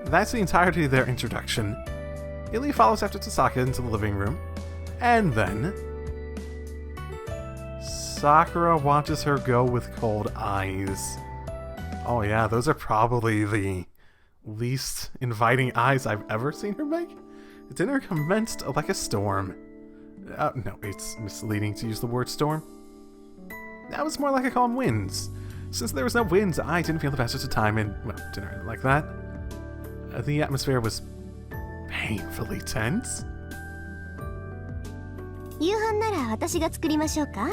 [SPEAKER 1] That's the entirety of their introduction. Ilia follows after Tasaka into the living room, and then Sakura watches her go with cold eyes. Oh yeah, those are probably the least inviting eyes I've ever seen her make. Dinner commenced like a storm. No, it's misleading to use the word storm. That was more like a calm winds. Since there was no winds, I didn't feel the passage of time in, well, dinner like that. The atmosphere was painfully tense.
[SPEAKER 2] 夕飯なら私が作りましょうか。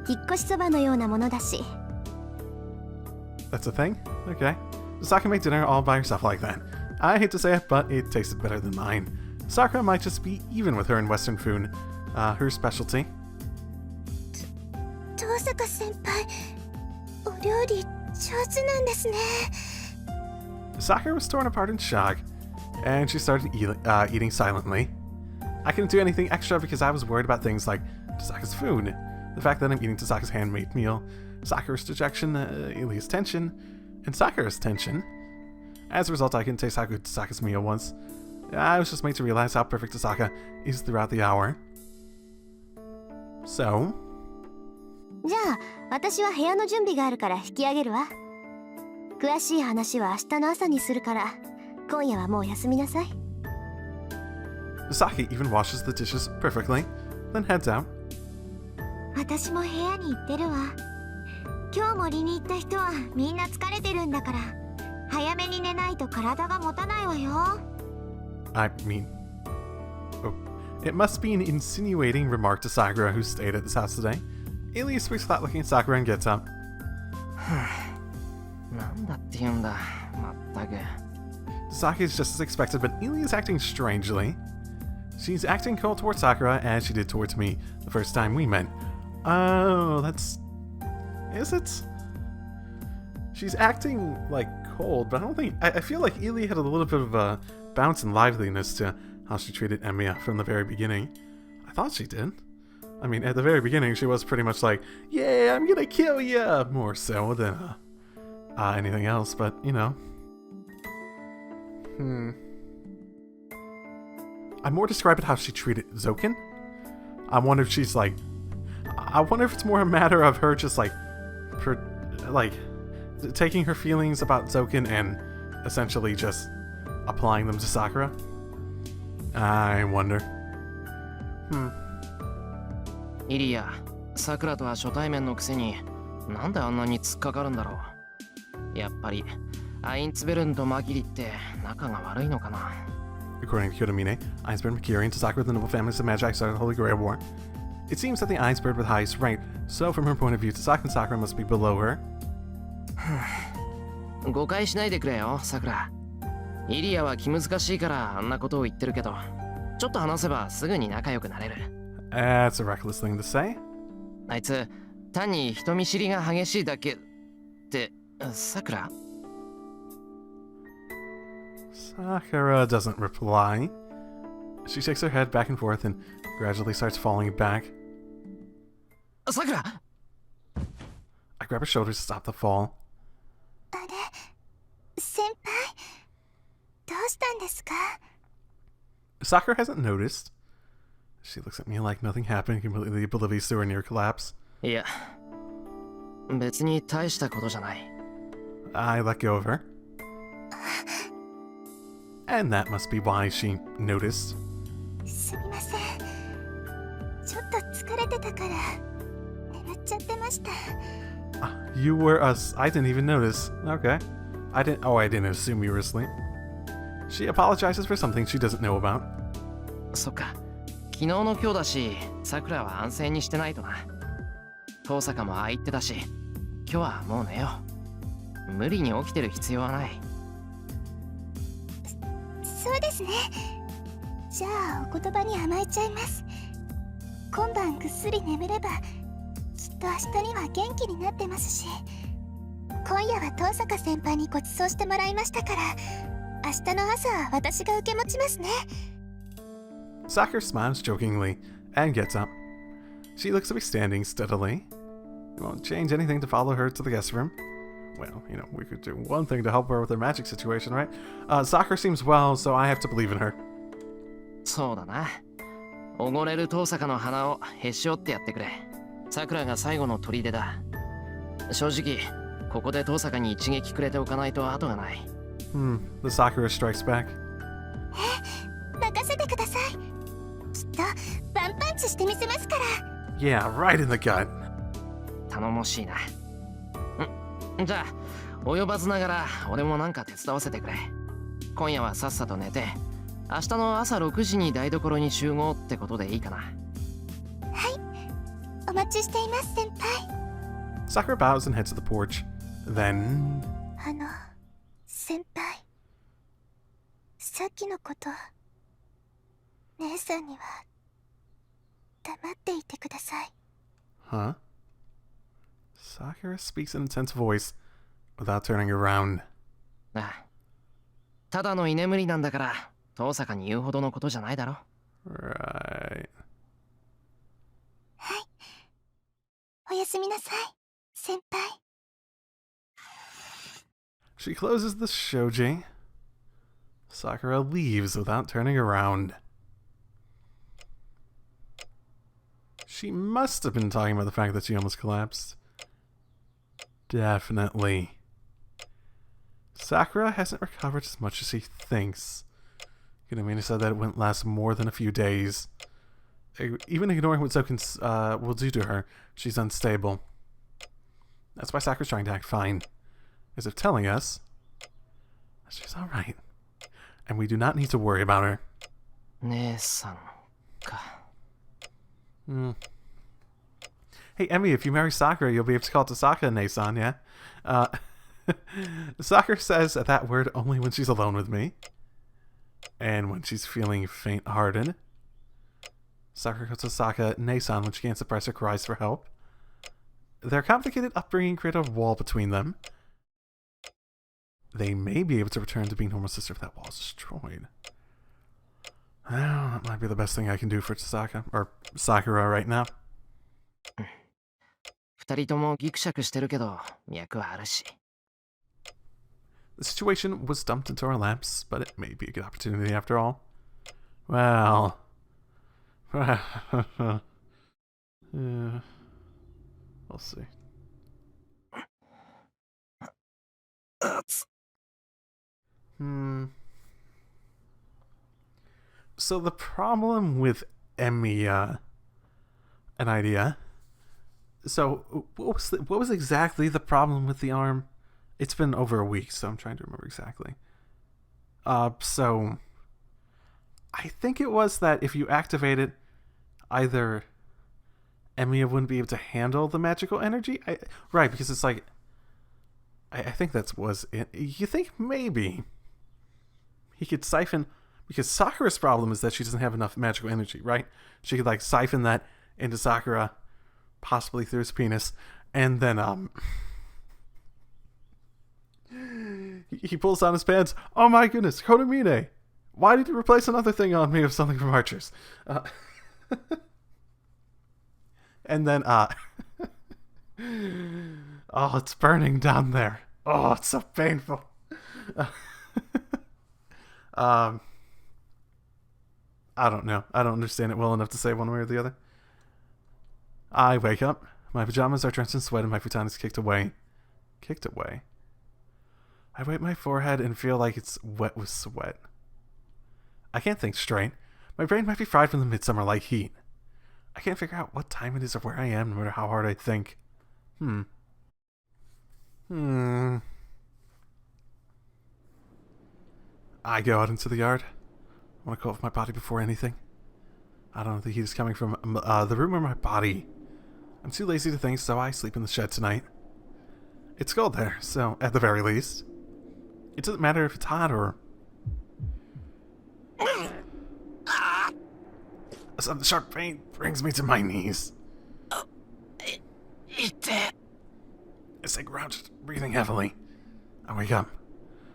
[SPEAKER 2] 引っ越しそばのようなものだし。
[SPEAKER 1] That's a thing? Okay. Sakura made dinner all by herself like that. I hate to say it, but it tasted better than mine. Sakura might just be even with her in Western food. Her specialty.
[SPEAKER 2] 遠坂先輩、お料理上手なんですね。
[SPEAKER 1] Sakura was torn apart in shock, and she started eating silently. I couldn't do anything extra because I was worried about things like Tasaka's food, the fact that I'm eating Tasaka's handmade meal, Sakura's dejection, Ilia's tension, and Sakura's tension. As a result, I couldn't taste how good Tasaka's meal was. I was just made to realize how perfect Tasaka is throughout the hour. So...
[SPEAKER 2] じゃあ、私は部屋の準備があるから引き上げるわ。詳しい話は明日の朝にするから、今夜はもう休みなさい。
[SPEAKER 1] Saki even washes the dishes perfectly, then heads out.
[SPEAKER 2] 私も部屋に行ってるわ。今日もりに行った人はみんな疲れてるんだから、早めに寝ないと体が持たないわよ。
[SPEAKER 1] I mean... Oh. It must be an insinuating remark to Sakura, who stayed at this house today. Ilia speaks without looking at Sakura and gets up.
[SPEAKER 3] なんだって言うんだ、まったく。
[SPEAKER 1] Saki is just as expected, but Ilia is acting strangely. She's acting cold towards Sakura as she did towards me the first time we met. Oh, that's... Is it? She's acting, like, cold, but I don't think... I feel like Ilia had a little bit of a bounce and liveliness to how she treated Emiya from the very beginning. I thought she did. I mean, at the very beginning, she was pretty much like, yeah, I'm gonna kill ya! More so than anything else, but, you know. I'd more describe it how she treated Zoken. I wonder if she's like... I wonder if it's more a matter of her just like taking her feelings about Zoken and essentially just applying them to Sakura. I wonder.
[SPEAKER 3] イリア、さくらとは初対面のくせになんであんなに突っかかるんだろう。やっぱりアインツベルンとマキリって仲が悪いのかな。
[SPEAKER 1] According to Kyotomine, Iceberg and Makiri and Sakura, the noble families of Magi, started the Holy Grail War. It seems that the Iceberg with highest rank, so from her point of view, Tasaka and Sakura must be below her.
[SPEAKER 3] 誤解しないでくれよ、さくら。イリアは気難しいからあんなことを言ってるけど、ちょっと話せばすぐに仲良くなれる。
[SPEAKER 1] That's a reckless thing to say.
[SPEAKER 3] あいつ、単に人見知りが激しいだけって、さくら？
[SPEAKER 1] Sakura doesn't reply. She shakes her head back and forth and gradually starts falling back.
[SPEAKER 3] さくら！
[SPEAKER 1] I grab her shoulders to stop the fall.
[SPEAKER 2] あれ、先輩、どうしたんですか？
[SPEAKER 1] Sakura hasn't noticed. She looks at me like nothing happened, completely oblivious to her near collapse.
[SPEAKER 3] いや、別に大したことじゃない。
[SPEAKER 1] I let go of her. And that must be why she noticed.
[SPEAKER 2] すみません。ちょっと疲れてたから眠っちゃってました。
[SPEAKER 1] You were us. I didn't even notice. Okay. I didn't assume you were asleep. She apologizes for something she doesn't know about.
[SPEAKER 3] そっか。昨日の今日だし、さくらは安静にしてないとな。遠坂もああ言ってたし、今日はもう寝よう。無理に起きてる必要はない。
[SPEAKER 2] そうですね。じゃあお言葉に甘えちゃいます。今晩ぐっすり眠れば、きっと明日には元気になってますし、今夜は遠坂先輩にご馳走してもらいましたから、明日の朝は私が受け持ちますね。
[SPEAKER 1] Sakura smiles jokingly and gets up. She looks to be standing steadily. It won't change anything to follow her to the guest room. Well, you know, we could do one thing to help her with her magic situation, right? Sakura seems well, so I have to believe in her.
[SPEAKER 3] そうだな。おごれる遠坂の鼻をへし折ってやってくれ。さくらが最後の砦だ。正直、ここで遠坂に一撃くれておかないと後がない。
[SPEAKER 1] The Sakura strikes back.
[SPEAKER 2] 任せてください。きっとワンパンチしてみせますから。
[SPEAKER 1] Yeah, right in the gut.
[SPEAKER 3] 頼もしいな。じゃあ、及ばずながら俺もなんか手伝わせてくれ。今夜はさっさと寝て、明日の朝6時に台所に集合ってことでいいかな。
[SPEAKER 2] はい、お待ちしています、先輩。
[SPEAKER 1] Sakura bows and heads to the porch. Then...
[SPEAKER 2] 先輩。さっきのこと、姉さんには黙っていてください。
[SPEAKER 1] Huh? Sakura speaks in a tense voice without turning around.
[SPEAKER 3] ああ、ただの居眠りなんだから、遠坂に言うほどのことじゃないだろ。
[SPEAKER 1] Right.
[SPEAKER 2] はい。おやすみなさい、先輩。
[SPEAKER 1] She closes the shoji. Sakura leaves without turning around. She must have been talking about the fact that she almost collapsed. Definitely. Sakura hasn't recovered as much as he thinks. Kunamina said that it wouldn't last more than a few days. Even ignoring what Zoken will do to her, she's unstable. That's why Sakura's trying to act fine. As if telling us that she's alright. And we do not need to worry about her.
[SPEAKER 3] 姉さんか。
[SPEAKER 1] Hey, Emmy, if you marry Sakura, you'll be able to call Tasaka Ne-san, yeah? Sakura says that word only when she's alone with me. And when she's feeling faint-hearted. Sakura calls Tasaka Ne-san when she can't suppress her cries for help. Their complicated upbringing created a wall between them. They may be able to return to being normal sister if that wall is destroyed. Well, that might be the best thing I can do for Sakura right now.
[SPEAKER 3] 二人ともギクシャクしてるけど、脈はあるし。
[SPEAKER 1] The situation was dumped into our laps, but it may be a good opportunity after all. Well... we'll see. So the problem with Emiya... An idea... So, what was exactly the problem with the arm? It's been over a week, so I'm trying to remember exactly. So... I think it was that if you activate it, either Emiya wouldn't be able to handle the magical energy? Right, because it's like... I think that was it. You think maybe he could siphon... Because Sakura's problem is that she doesn't have enough magical energy, right? She could, like, siphon that into Sakura... possibly through his penis, and then he pulls down his pants. Oh my goodness, Konamine, why did you replace another thing on me with something from Archers? And then oh, it's burning down there. Oh, it's so painful. I don't know. I don't understand it well enough to say one way or the other. I wake up. My pajamas are drenched in sweat and my futon is kicked away. Kicked away? I wipe my forehead and feel like it's wet with sweat. I can't think straight. My brain might be fried from the midsummer light heat. I can't figure out what time it is or where I am, no matter how hard I think. I go out into the yard. I want to cool off my body before anything. I don't know if the heat is coming from the room or my body. I'm too lazy to think, so I sleep in the shed tonight. It's cold there, so at the very least, it doesn't matter if it's hot or... A sudden sharp pain brings me to my knees. I say crouched, breathing heavily. I wake up.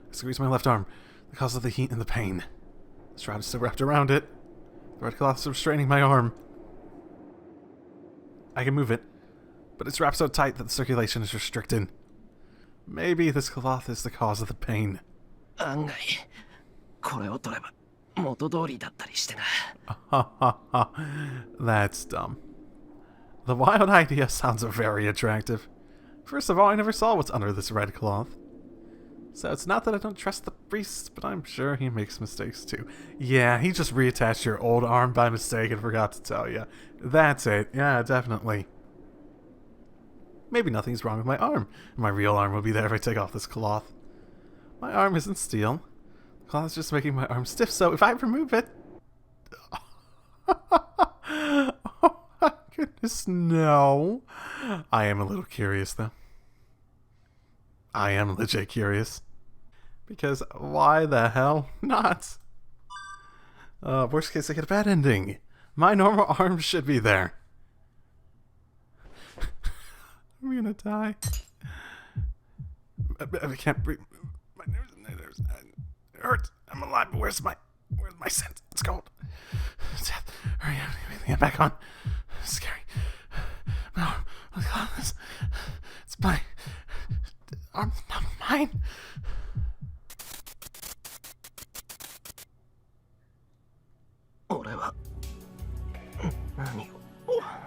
[SPEAKER 1] I squeeze my left arm, the cause of the heat and the pain. The shroud is still wrapped around it. The red cloth is restraining my arm. I can move it, but it's wrapped so tight that the circulation is restricted. Maybe this cloth is the cause of the pain.
[SPEAKER 3] 案外、これを取れば元通りだったりしてな。
[SPEAKER 1] That's dumb. The wild idea sounds very attractive. First of all, I never saw what's under this red cloth. So it's not that I don't trust the priest, but I'm sure he makes mistakes too. Yeah, he just reattached your old arm by mistake and forgot to tell you. That's it. Yeah, definitely. Maybe nothing's wrong with my arm. My real arm will be there if I take off this cloth. My arm isn't steel. The cloth is just making my arm stiff, so if I remove it... Oh my goodness, no. I am a little curious, though. I am legit curious. Because why the hell not? Worst case, I get a bad ending. My normal arm should be there. I'm gonna die. I can't breathe. My nerves. It hurts. I'm alive, but where's my scent? It's cold. Death. Hurry up. Get back on. It's scary. No. It's my arm, not mine.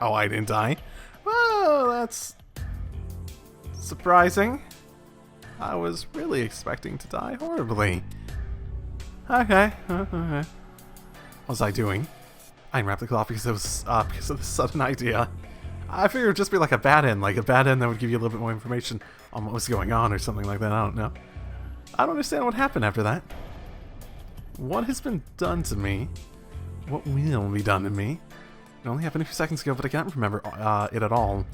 [SPEAKER 1] Oh, I didn't die? Well, that's surprising. I was really expecting to die horribly. Okay. What was I doing? I unwrapped the cloth because of the sudden idea. I figured it'd just be like a bad end that would give you a little bit more information on what was going on or something like that. I don't know. I don't understand what happened after that. What has been done to me? What will be done to me? It only happened a few seconds ago, but I can't remember it at all.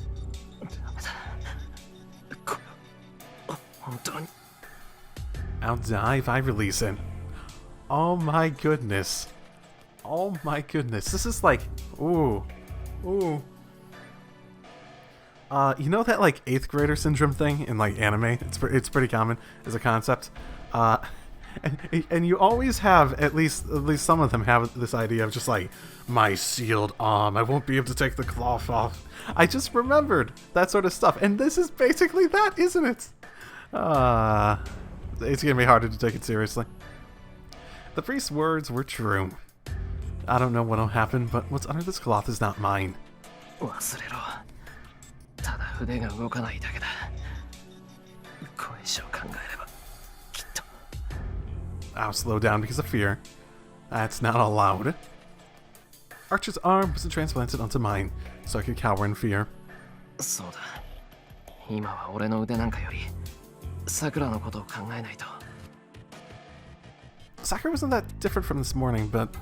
[SPEAKER 1] I'll die if I release it. Oh my goodness. Oh my goodness. This is like, ooh. You know that like 8th grader syndrome thing in like anime? It's pretty common as a concept. And you always have, at least some of them have this idea of just like, my sealed arm, I won't be able to take the cloth off. I just remembered that sort of stuff. And this is basically that, isn't it? It's gonna be harder to take it seriously. The priest's words were true. I don't know what'll happen, but what's under this cloth is not mine. I'll slow down because of fear. That's not allowed. Archer's arm wasn't transplanted onto mine, so I could cower in fear. Sakura wasn't that different from this morning, but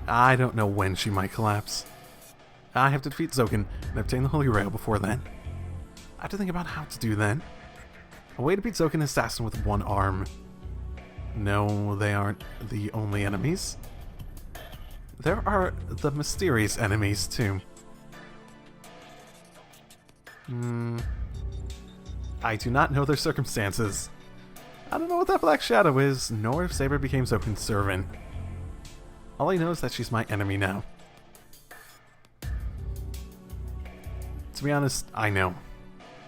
[SPEAKER 1] I don't know when she might collapse. I have to defeat Zoken and obtain the Holy Grail before then. I have to think about how to do that. A way to beat Zoken assassin with one arm. No, they aren't the only enemies. There are the mysterious enemies, too. I do not know their circumstances. I don't know what that black shadow is, nor if Saber became Zoken's servant. All I know is that she's my enemy now. To be honest, I know.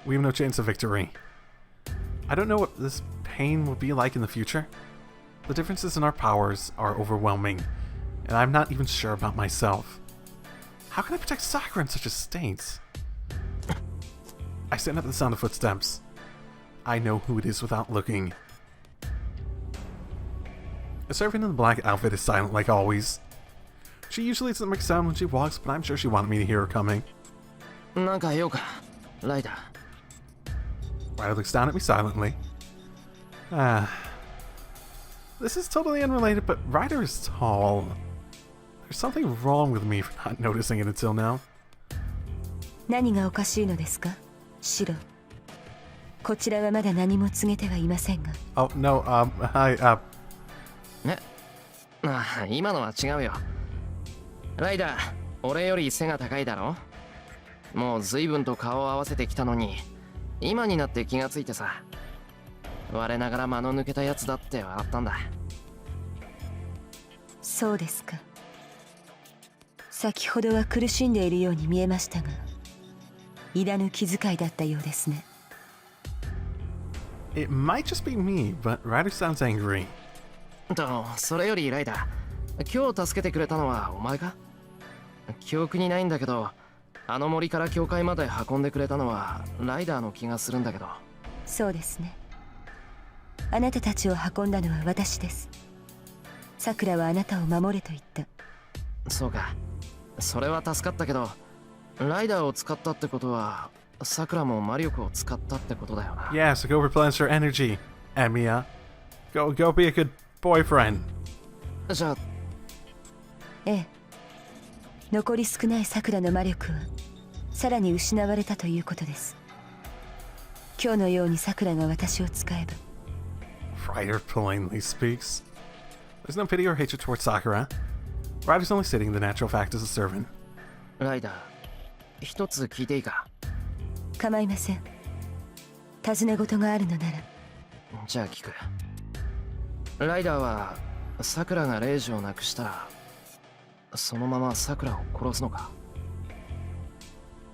[SPEAKER 1] We have no chance of victory. I don't know what this pain will be like in the future. The differences in our powers are overwhelming, and I'm not even sure about myself. How can I protect Sakura in such a state? I stand up at the sound of footsteps. I know who it is without looking. A servant in the black outfit is silent like always. She usually doesn't make sound when she walks, but I'm sure she wanted me to hear her coming. Ryder looks down at me silently. This is totally unrelated, but Ryder is tall. There's something wrong with me for not noticing it until now.
[SPEAKER 6] 何がおかしいのですか、シロ。こちらはまだ何も告げてはいませんが。
[SPEAKER 1] Oh, no, hi,
[SPEAKER 3] 今のは違うよ。ライダー、俺より背が高いだろ。もう随分と顔を合わせてきたのに、今になって気がついてさ。我ながら間の抜けたやつだって笑ったんだ。
[SPEAKER 6] そうですか。先ほどは苦しんでいるように見えましたが、いらぬ気遣いだったようですね。
[SPEAKER 1] It might just be me, but Ryder sounds angry.
[SPEAKER 3] と、それよりライダー、今日助けてくれたのはお前か？記憶にないんだけど、あの森から教会まで運んでくれたのはライダーの気がするんだけど。
[SPEAKER 6] そうですね。あなたたちを運んだのは私です。さくらはあなたを守れと言った。
[SPEAKER 3] そうか。それは助かったけど、ライダーを使ったってことは、さくらも魔力を使ったってことだよな。
[SPEAKER 1] Yeah, so go replenish her energy, Emiya. Go be a good boyfriend.
[SPEAKER 3] じゃあ、
[SPEAKER 6] ええ。残り少ないさくらの魔力は、さらに失われたということです。今日のようにさくらが私を使えば。
[SPEAKER 1] Ryder plainly speaks. There's no pity or hatred towards Sakura. Ryder's only stating the natural fact as a servant.
[SPEAKER 3] ライダー、一つ聞いていいか？
[SPEAKER 6] 構いません。尋ね事があるのなら。
[SPEAKER 3] じゃあ聞く。ライダーは、さくらが霊樹をなくしたら、そのままさくらを殺すのか？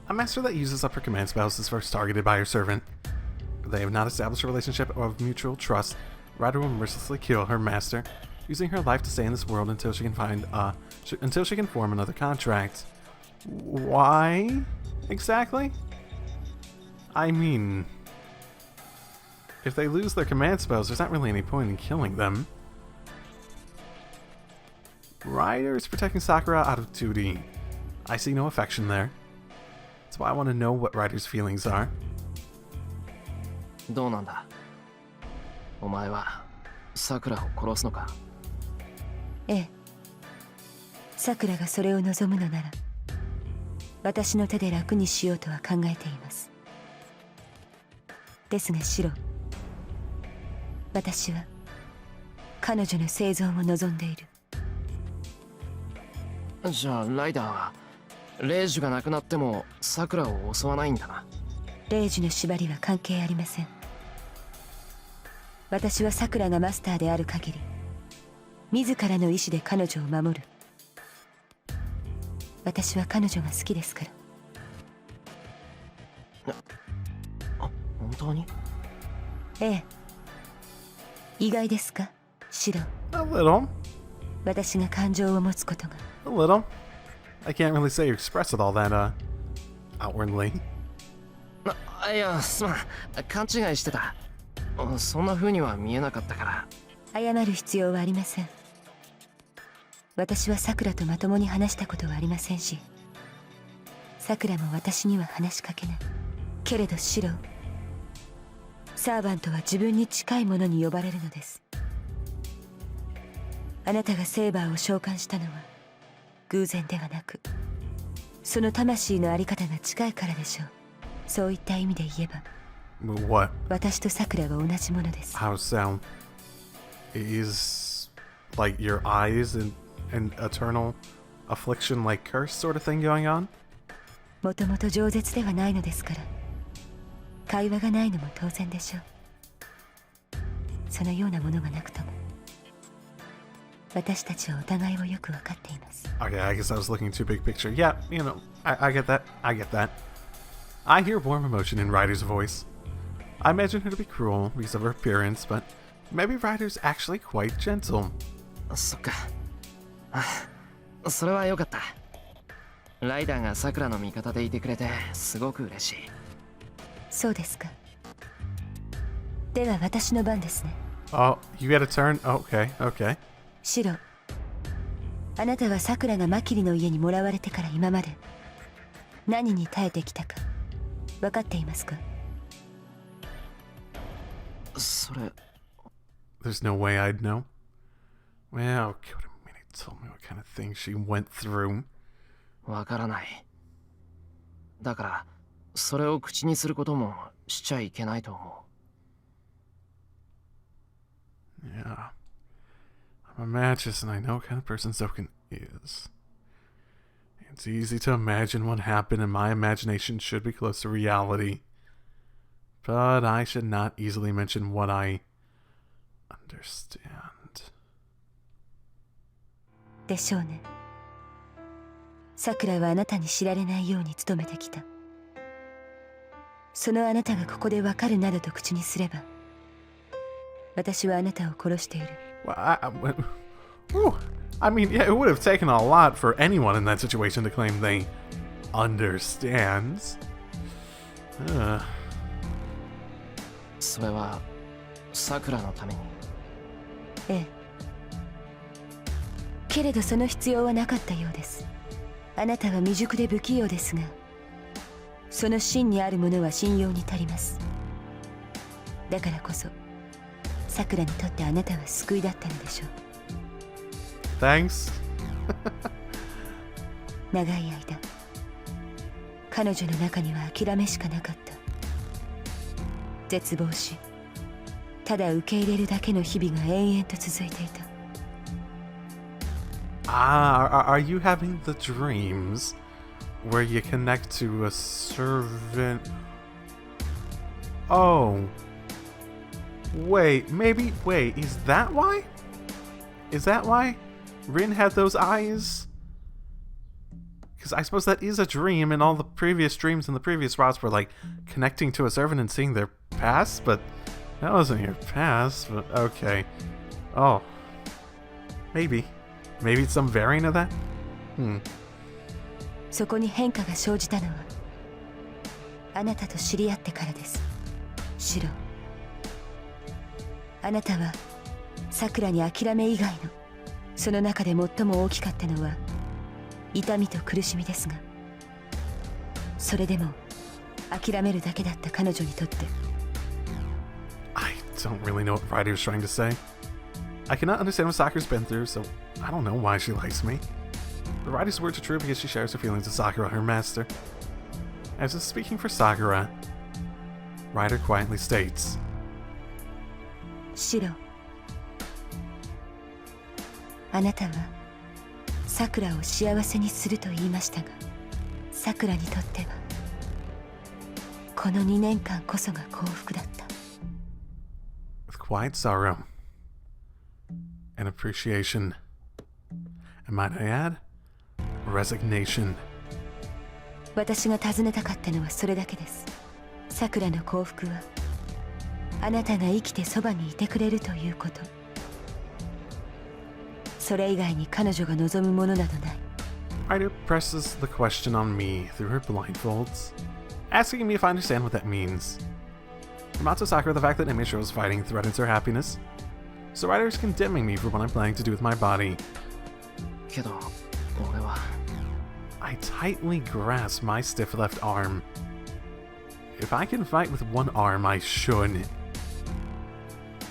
[SPEAKER 1] A master that uses up her command spells is first targeted by her servant. If they have not established a relationship of mutual trust, Ryder will mercilessly kill her master, using her life to stay in this world until she can form another contract. Why exactly? I mean, if they lose their command spells, there's not really any point in killing them. Ryder's protecting Sakura out of duty. I see no affection there. That's why I want to know what Ryder's feelings are.
[SPEAKER 3] どうなんだお前はさくらを殺すのか
[SPEAKER 6] ええ。さくらがそれを望むのなら、私の手で楽にしようとは考えています。ですがシロ、私は彼女の生存を望んでいる。
[SPEAKER 3] じゃあライダーはレイジュがなくなってもさくらを襲わないんだな。
[SPEAKER 6] レイジュの縛りは関係ありません。私はさくらがマスターである限り、自らの意志で彼女を守る。私は彼女が好きですから。
[SPEAKER 3] 本当に？
[SPEAKER 6] ええ。意外ですか、シロ。
[SPEAKER 1] A little.
[SPEAKER 6] 私が感情を持つことが。
[SPEAKER 1] A little. I can't really say you express it all that, outwardly.
[SPEAKER 3] いや、すまん。勘違いしてた。そんな風には見えなかったから。
[SPEAKER 6] 謝る必要はありません。私はさくらとまともに話したことはありませんし、さくらも私には話しかけない。けれどシロ、サーバントは自分に近いものに呼ばれるのです。あなたがセーバーを召喚したのは偶然ではなく、その魂のあり方が近いからでしょう。そういった意味で言えば、
[SPEAKER 1] What?
[SPEAKER 6] 私とさくらは同じものです。
[SPEAKER 1] How sound? Is like your eyes and an eternal affliction like curse sort of thing going on?
[SPEAKER 6] もともと饒舌ではないのですから、会話がないのも当然でしょう。そのようなものがなくとも、私たちはお互いをよく分かっています。
[SPEAKER 1] Okay, I guess I was looking too big picture. Yeah, you know, I get that. I get that. I hear warm emotion in Ryder's voice. I imagine her to be cruel because of her appearance, but maybe Ryder's actually quite gentle.
[SPEAKER 3] そっか。それはよかった。ライダーがさくらの味方でいてくれてすごく嬉しい。
[SPEAKER 6] そうですか。では私の番ですね。
[SPEAKER 1] Oh, you get a turn? Okay, okay.
[SPEAKER 6] シロ、あなたはさくらがマキリの家にもらわれてから今まで何に耐えてきたか分かっていますか？
[SPEAKER 3] それ。
[SPEAKER 1] There's no way I'd know. Well, Kotamini told me what kind of thing she went through.
[SPEAKER 3] わからない。だから、それを口にすることもしちゃいけないと思う。
[SPEAKER 1] Yeah. I'm a magist and I know what kind of person Zoken is. It's easy to imagine what happened and my imagination should be close to reality. But I should not easily mention what I understand.
[SPEAKER 6] でしょうね。さくらはあなたに知られないように努めてきた。そのあなたがここでわかるなどと口にすれば、私はあなたを殺している。
[SPEAKER 1] Well, I mean, yeah, it would have taken a lot for anyone in that situation to claim they understand.
[SPEAKER 3] それはさくらのために。
[SPEAKER 6] ええ。けれどその必要はなかったようです。あなたは未熟で不器用ですが、その真にあるものは信用に足ります。だからこそさくらにとってあなたは救いだったのでしょう。
[SPEAKER 1] Thanks.
[SPEAKER 6] 長い間彼女の中には諦めしかなかった。絶望し、ただ受け入れるだけの日々が延々と続いていた。
[SPEAKER 1] Are you having the dreams where you connect to a servant? Oh. Wait, is that why? Is that why Rin had those eyes? Because I suppose that is a dream, and all the previous dreams in the previous routes were like connecting to a servant and seeing their past, but that wasn't your past, but okay. Oh. Maybe it's some variant of that?
[SPEAKER 6] そこに変化が生じたのはあなたと知り合ってからです。シロ、あなたはさくらに諦め以外のその中で最も大きかったのは痛みと苦しみですが、それでも諦めるだけだった彼女にとって、
[SPEAKER 1] I don't really know what Ryder's trying to say. I cannot understand what Sakura's been through, so I don't know why she likes me. But Ryder's words are true because she shares her feelings with Sakura, her master. As if speaking for Sakura, Ryder quietly states,
[SPEAKER 6] シロ、あなたはさくらを幸せにすると言いましたが、さくらにとってはこの2年間こそが幸福だった。
[SPEAKER 1] with quiet sorrow and appreciation, and might I add, resignation.
[SPEAKER 6] 私が尋ねたかったのはそれだけです。さくらの幸福はあなたが生きてそばにいてくれるということ。それ以外に彼女が望むものなどない。
[SPEAKER 1] Ryder presses the question on me through her blindfolds, asking me if I understand what that means. For Matsu Sakura, the fact that Emi is fighting threatens her happiness, so Ryder is condemning me for what I'm planning to do with my body.
[SPEAKER 3] けど俺は
[SPEAKER 1] I tightly grasp my stiff left arm. If I can fight with one arm, I should.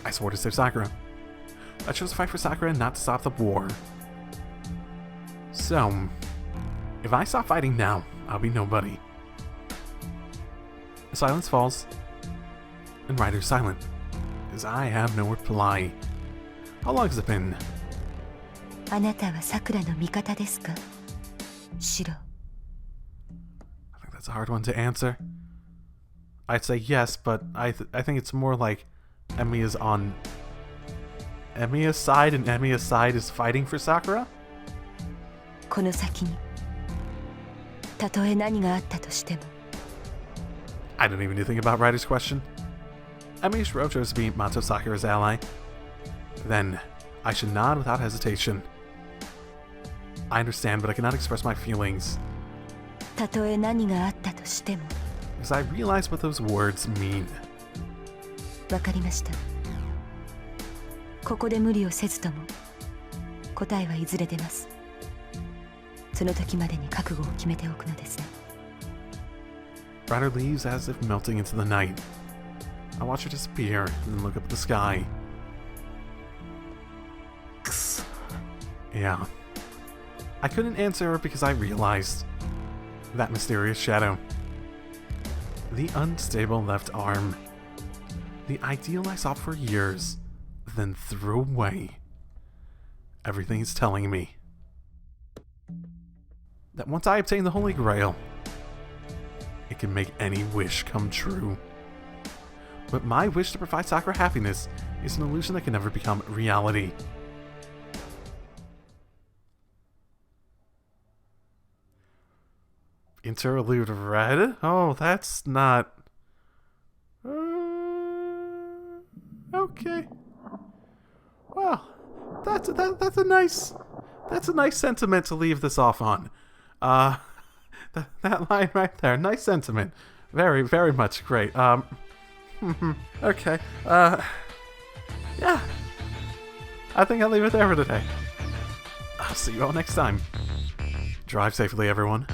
[SPEAKER 1] I swore to save Sakura. I chose to fight for Sakura and not to stop the war. So, if I stop fighting now, I'll be nobody. The silence falls, and Ryder's silent, as I have no reply. How long has it been?
[SPEAKER 6] あなたはさくらの味方ですか、シロ。
[SPEAKER 1] I think that's a hard one to answer. I'd say yes, but I think it's more like Emiya's on Emiya's side, and Emiya's side is fighting for Sakura?
[SPEAKER 6] この先にたとえ何があったとしても。
[SPEAKER 1] I don't even need to think about Ryder's question. Emiya Shiro chose to be Matsu Sakura's ally. Then, I should nod without hesitation. I understand, but I cannot express my feelings,
[SPEAKER 6] たとえ何があったとしても。
[SPEAKER 1] because I realize what those words mean.
[SPEAKER 6] わかりました。ここで無理をせずとも答えはいずれ出ます。その時までに覚悟を決めておくのですね。
[SPEAKER 1] Ryder leaves as if melting into the night. I watch her disappear and then look up at the sky. Yeah. I couldn't answer her because I realized that mysterious shadow. The unstable left arm. The ideal I sought for years, then threw away. Everything is telling me that once I obtain the Holy Grail, it can make any wish come true. But my wish to provide Sakura happiness is an illusion that can never become reality. Interlude red? Oh, that's not... okay. Well, that's a nice sentiment to leave this off on. That line right there, nice sentiment. Very, very much great. Okay. Yeah. I think I'll leave it there for today. I'll see you all next time. Drive safely, everyone.